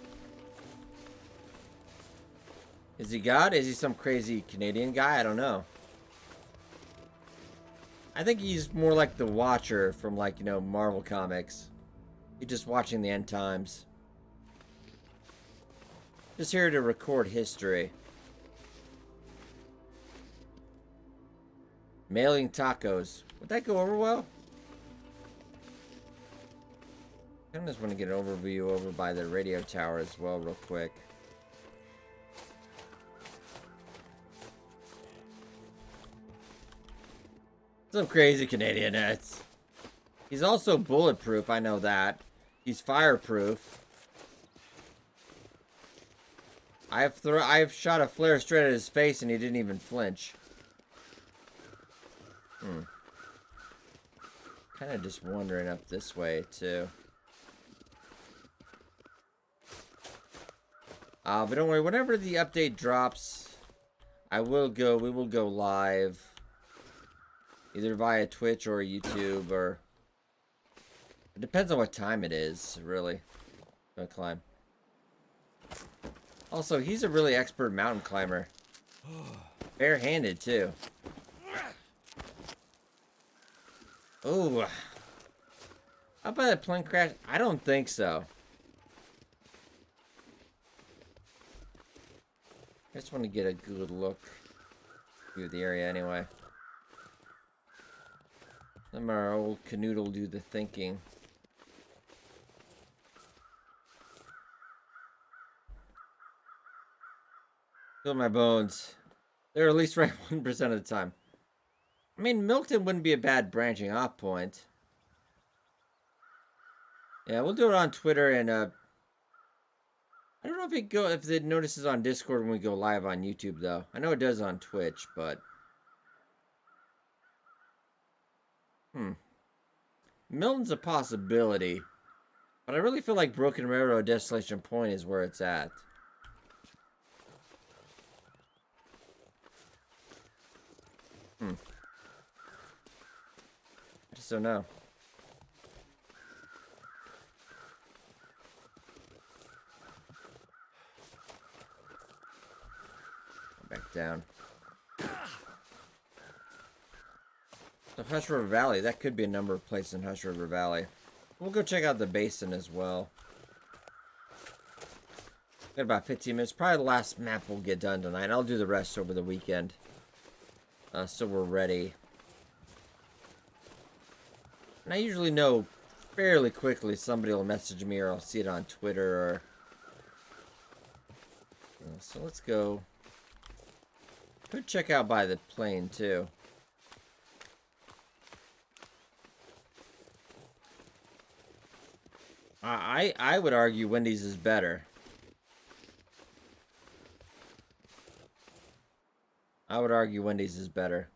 Is he God? Is he some crazy Canadian guy? I don't know. I think he's more like the Watcher from, like, you know, Marvel Comics. He's just watching the end times. Just here to record history. Mailing tacos. Would that go over well? I just want to get an overview over by the radio tower as well real quick. Some crazy Canadian nuts. He's also bulletproof, I know that. He's fireproof. I've shot a flare straight at his face and he didn't even flinch. Kind of just wandering up this way too. But don't worry, whenever the update drops, we will go live. Either via Twitch or YouTube, or... It depends on what time it is, really. Gonna climb. Also, he's a really expert mountain climber. Bare-handed, too. Ooh. How about that plane crash? I don't think so. I just want to get a good look through the area anyway. Let our old canoodle do the thinking. Feel my bones. They're at least right 1% of the time. I mean, Milton wouldn't be a bad branching off point. Yeah, we'll do it on Twitter and I don't know if it notices on Discord when we go live on YouTube though. I know it does on Twitch, but Milton's a possibility, but I really feel like Broken Railroad Desolation Point is where it's at. I just don't know. Back down. So Hush River Valley, that could be a number of places in Hush River Valley. We'll go check out the basin as well. Got about 15 minutes. Probably the last map we'll get done tonight. I'll do the rest over the weekend. So we're ready. And I usually know fairly quickly somebody will message me or I'll see it on Twitter or... So let's go. Could check out by the plane too. I would argue Wendy's is better. I would argue Wendy's is better.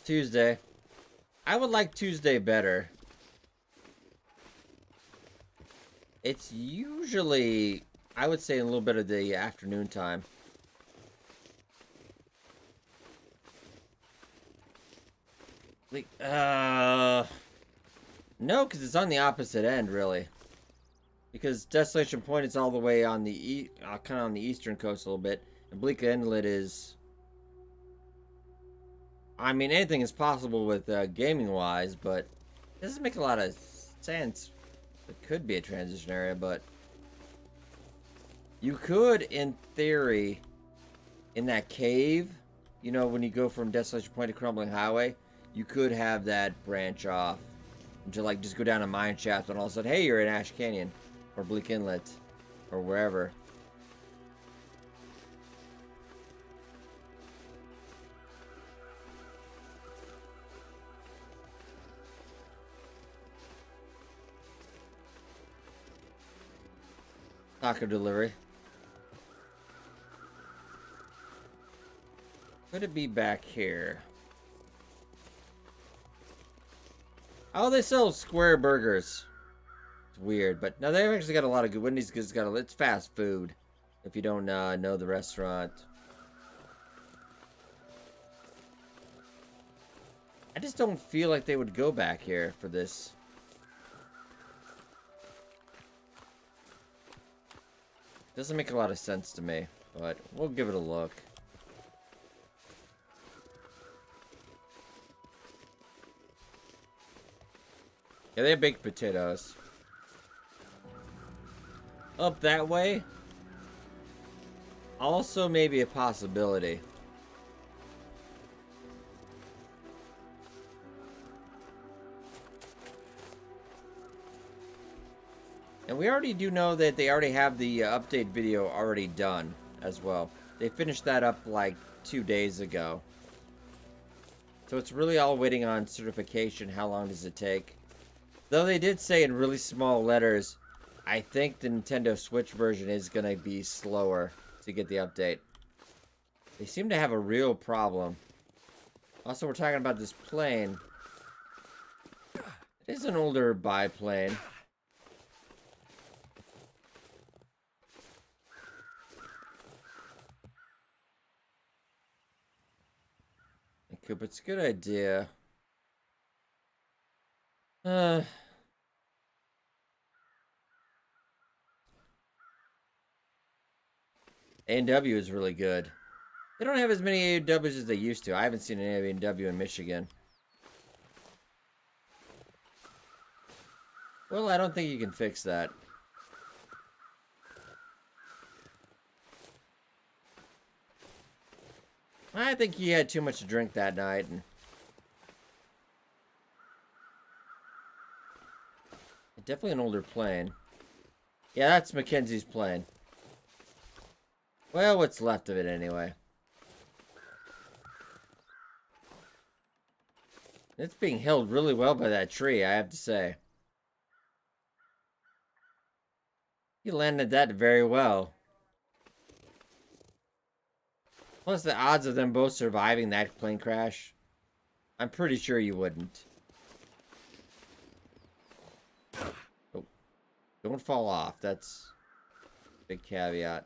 Tuesday. I would like Tuesday better. It's usually, I would say, a little bit of the afternoon time. Like, no, because it's on the opposite end, really. Because Desolation Point is all the way on the kind of on the eastern coast a little bit, and Bleak Inlet is. I mean, anything is possible with gaming-wise, but it doesn't make a lot of sense. It could be a transition area, but you could, in theory, in that cave, you know, when you go from Desolation Point to Crumbling Highway, you could have that branch off to like just go down a mine shaft, and all of a sudden, hey, you're in Ash Canyon or Bleak Inlet or wherever. Taco delivery. Could it be back here? Oh, they sell square burgers. It's weird, but no, they've actually got a lot of good. Wendy's has got it's fast food. If you don't know the restaurant, I just don't feel like they would go back here for this. Doesn't make a lot of sense to me, but we'll give it a look. Yeah, they have baked potatoes. Up that way? Also maybe a possibility. And we already do know that they already have the update video already done as well. They finished that up like 2 days ago. So it's really all waiting on certification. How long does it take? Though they did say in really small letters, I think the Nintendo Switch version is going to be slower to get the update. They seem to have a real problem. Also, we're talking about this plane. It is an older biplane. Okay, but it's a good idea. A&W is really good. They don't have as many A&Ws as they used to. I haven't seen any A&W in Michigan. Well, I don't think you can fix that. I think he had too much to drink that night. And definitely an older plane. Yeah, that's Mackenzie's plane. Well, what's left of it anyway. It's being held really well by that tree, I have to say. He landed that very well. Plus, the odds of them both surviving that plane crash, I'm pretty sure you wouldn't. Oh, don't fall off. That's a big caveat.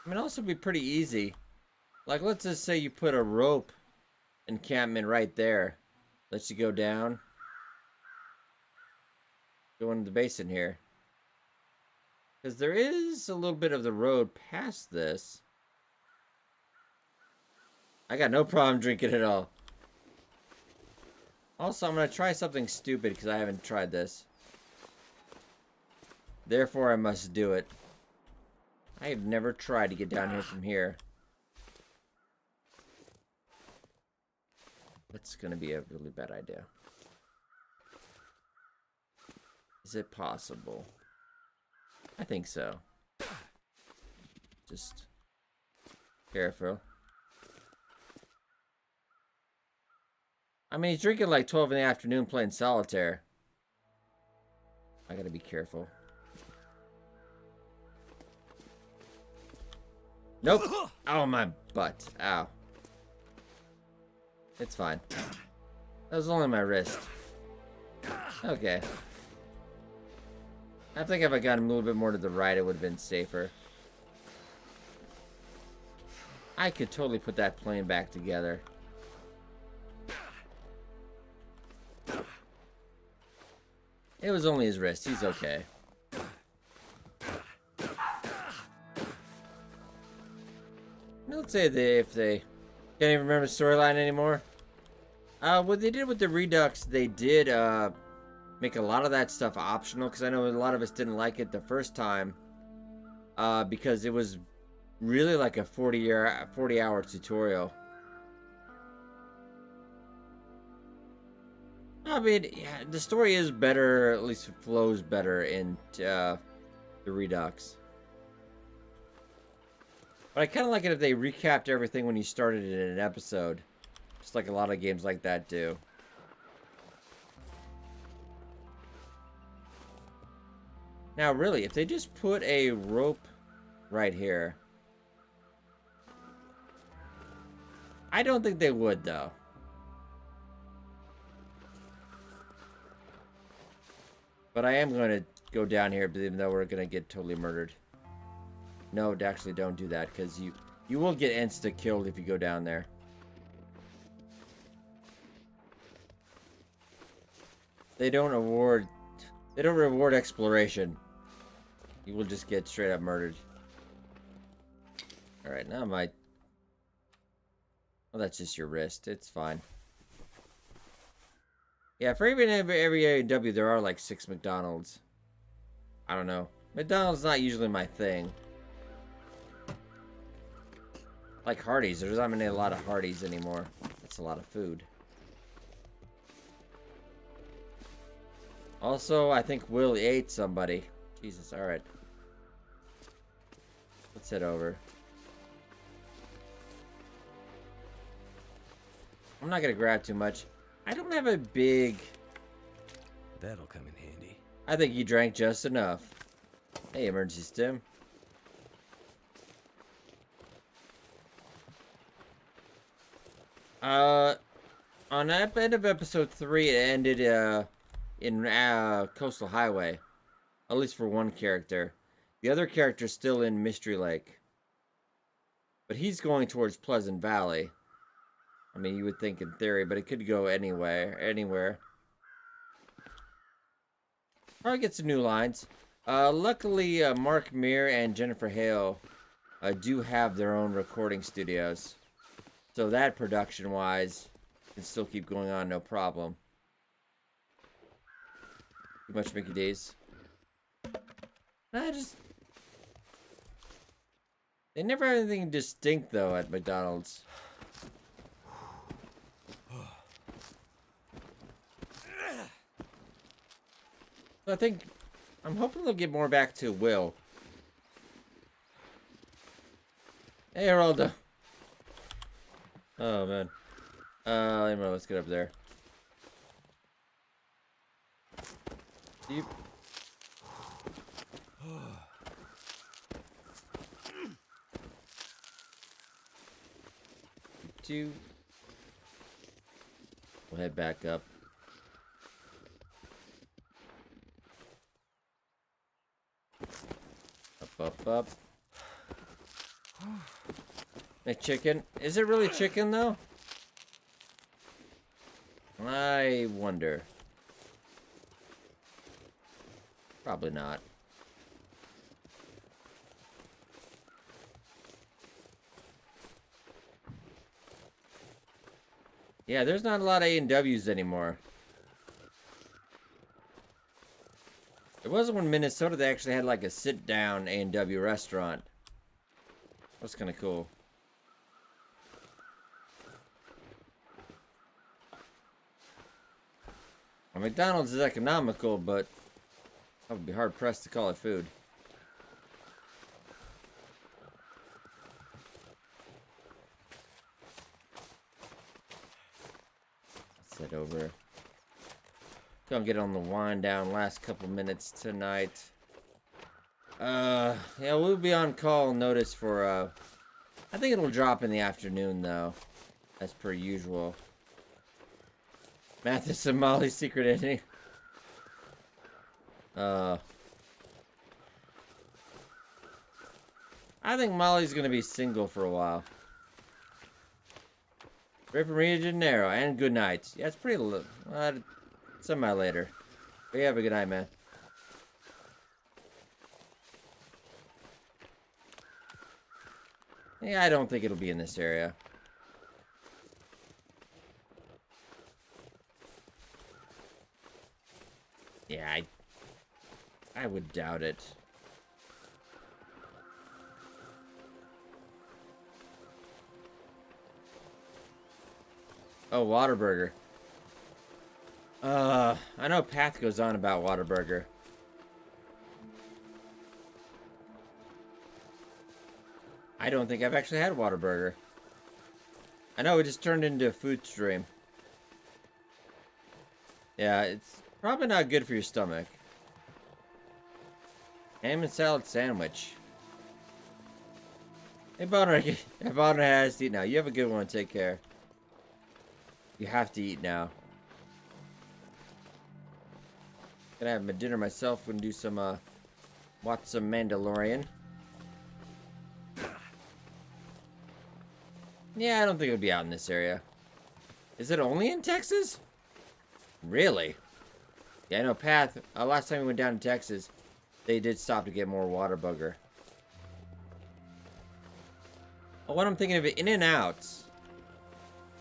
I mean, also be pretty easy. Like, let's just say you put a rope encampment right there. Lets you go down. Go into the basin here. Because there is a little bit of the road past this. I got no problem drinking it all. Also, I'm going to try something stupid because I haven't tried this. Therefore, I must do it. I have never tried to get down here from here. That's going to be a really bad idea. Is it possible? I think so. Just careful. I mean, he's drinking like 12 in the afternoon playing solitaire. I gotta be careful. Nope. Oh, my butt. Ow. It's fine. That was only my wrist. Okay. I think if I got him a little bit more to the right, it would have been safer. I could totally put that plane back together. It was only his wrist. He's okay. Let's say if they can't even remember the storyline anymore. What they did with the Redux, they did make a lot of that stuff optional, because I know a lot of us didn't like it the first time, because it was really like a 40-hour tutorial. I mean, yeah, the story is better, at least it flows better in the Redux. But I kind of like it if they recapped everything when you started it in an episode. Just like a lot of games like that do. Now, really, if they just put a rope right here... I don't think they would, though. But I am going to go down here, even though we're going to get totally murdered. No, actually don't do that, because you will get insta-killed if you go down there. They don't reward exploration. You will just get straight up murdered. Alright, now my... Well, that's just your wrist. It's fine. Yeah, for even every A&W, there are like 6 McDonald's. I don't know. McDonald's not usually my thing. Like Hardee's. There's not a lot of Hardee's anymore. That's a lot of food. Also, I think Will ate somebody. Jesus, alright. Let's head over. I'm not gonna grab too much. I don't have a big... That'll come in handy. I think you drank just enough. Hey, emergency stim. On the end of episode 3, it ended in Coastal Highway, at least for one character. The other character's still in Mystery Lake, but he's going towards Pleasant Valley. I mean, you would think in theory, but it could go anywhere. Probably get some new lines. Luckily, Mark Meir and Jennifer Hale do have their own recording studios. So that, production-wise, can still keep going on, no problem. Too much Mickey D's. They never have anything distinct, though, at McDonald's. So I'm hoping they'll get more back to Will. Hey, Geraldo. Oh, man. Anyway, let's get up there. Deep. Two. We'll head back up. Up. A chicken. Is it really chicken, though? I wonder. Probably not. Yeah, there's not a lot of A&Ws anymore. It wasn't when Minnesota they actually had like a sit-down A&W restaurant. That's kind of cool. Well, McDonald's is economical, but I would be hard-pressed to call it food. Let's head over. Gonna get on the wind down last couple minutes tonight. Yeah, we'll be on call notice for, I think it'll drop in the afternoon, though. As per usual. Mathis and Molly's secret ending. I think Molly's gonna be single for a while. Right from Rio de Janeiro, and good night. Yeah, it's pretty semi later. But yeah, have a good night, man. Yeah, I don't think it'll be in this area. Yeah, I would doubt it. Oh, Whataburger. I know Path goes on about Whataburger. I don't think I've actually had Whataburger. I know it just turned into a food stream. Yeah, it's probably not good for your stomach. Ham and salad sandwich. Hey, Bonner, Bonner has to eat now. You have a good one. Take care. You have to eat now. Gonna have my dinner myself and do some, watch some Mandalorian. Yeah, I don't think it would be out in this area. Is it only in Texas? Really? Yeah, I know, Path, last time we went down to Texas, they did stop to get more Whataburger. Oh, what I'm thinking of, In-N-Outs.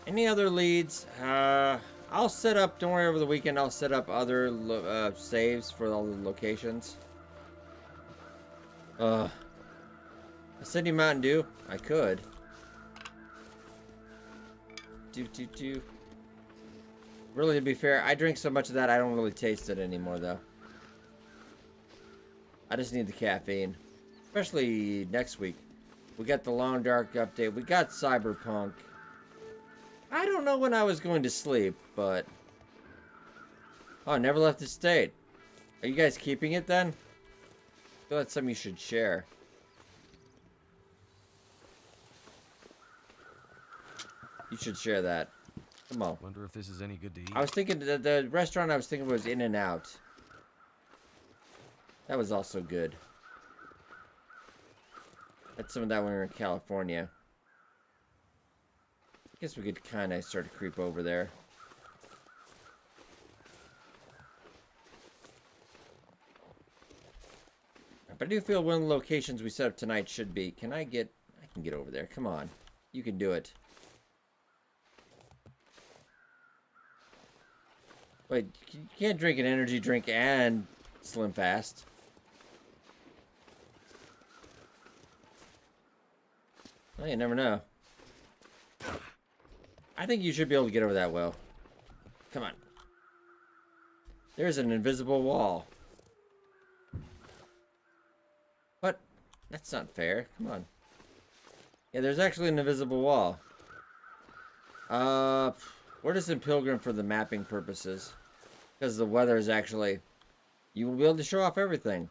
Any other leads? I'll set up, don't worry, over the weekend, I'll set up other saves for all the locations. I send you Mountain Dew? I could. Really, to be fair, I drink so much of that I don't really taste it anymore, though. I just need the caffeine. Especially next week. We got the Long Dark update. We got Cyberpunk. I don't know when I was going to sleep, but... Oh, I never left the state. Are you guys keeping it, then? I feel that's something you should share. You should share that. Come on. Wonder if this is any good to eat. I was thinking the restaurant I was thinking was In-N-Out. That was also good. Had some of that when we were in California. I guess we could kind of start to creep over there. But I do feel one of the locations we set up tonight should be. I can get over there. Come on. You can do it. Wait, you can't drink an energy drink and Slim Fast. Well, you never know. I think you should be able to get over that well. Come on. There's an invisible wall. What? That's not fair. Come on. Yeah, there's actually an invisible wall. We're just in Pilgrim for the mapping purposes. Because the weather is actually... You will be able to show off everything.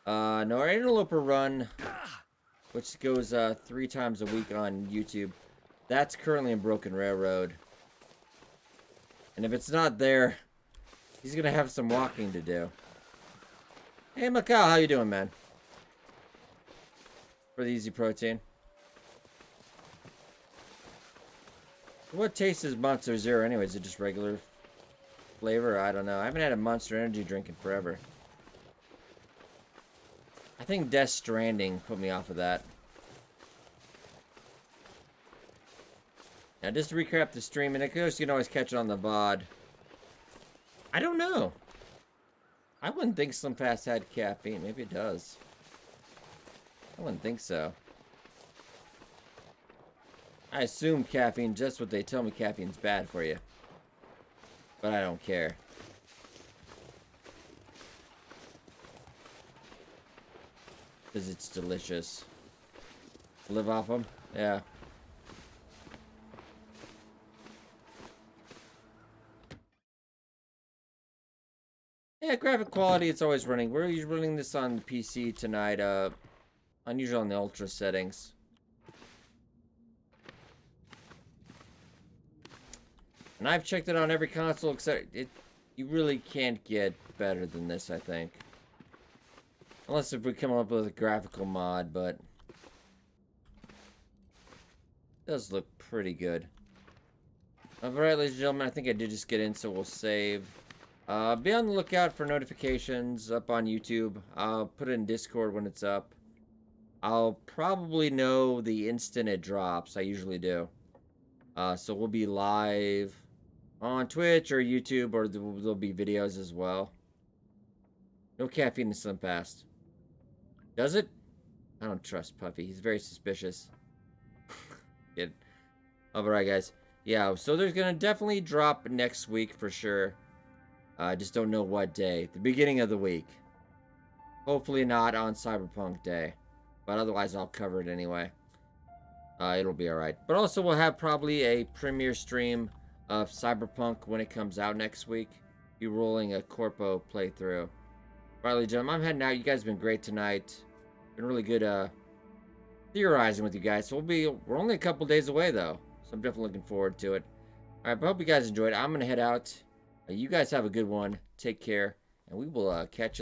No, our Interloper run, which goes 3 times a week on YouTube, that's currently in Broken Railroad. And if it's not there, he's going to have some walking to do. Hey, Macau, how you doing, man? For the easy protein. What taste is Monster Zero anyway? Is it just regular flavor? I don't know. I haven't had a Monster Energy drink in forever. I think Death Stranding put me off of that. Now, just to recap the stream, and of course you can always catch it on the VOD. I don't know. I wouldn't think Slim Fast had caffeine. Maybe it does. I wouldn't think so. I assume caffeine, just what they tell me caffeine's bad for you. But I don't care. Because it's delicious. Live off them? Yeah. Yeah, graphic quality, it's always running. We're usually running this on the PC tonight, unusual on the ultra settings. And I've checked it on every console except it. You really can't get better than this, I think. Unless if we come up with a graphical mod, but it does look pretty good. Alright, ladies and gentlemen, I think I did just get in, so we'll save. Be on the lookout for notifications up on YouTube. I'll put it in Discord when it's up. I'll probably know the instant it drops. I usually do. So we'll be live on Twitch or YouTube, or there'll be videos as well. No caffeine to Slim Fast. Does it? I don't trust Puffy. He's very suspicious. Good. Alright, guys. Yeah, so there's gonna definitely drop next week for sure. I just don't know what day. The beginning of the week. Hopefully not on Cyberpunk Day. But otherwise, I'll cover it anyway. It'll be alright. But also, we'll have probably a premiere stream of Cyberpunk when it comes out next week. Be rolling a Corpo playthrough. Alright, gentlemen, I'm heading out. You guys have been great tonight. Been really good theorizing with you guys. So we're only a couple days away, though. So I'm definitely looking forward to it. Alright, but I hope you guys enjoyed. I'm going to head out. You guys have a good one. Take care. And we will catch you.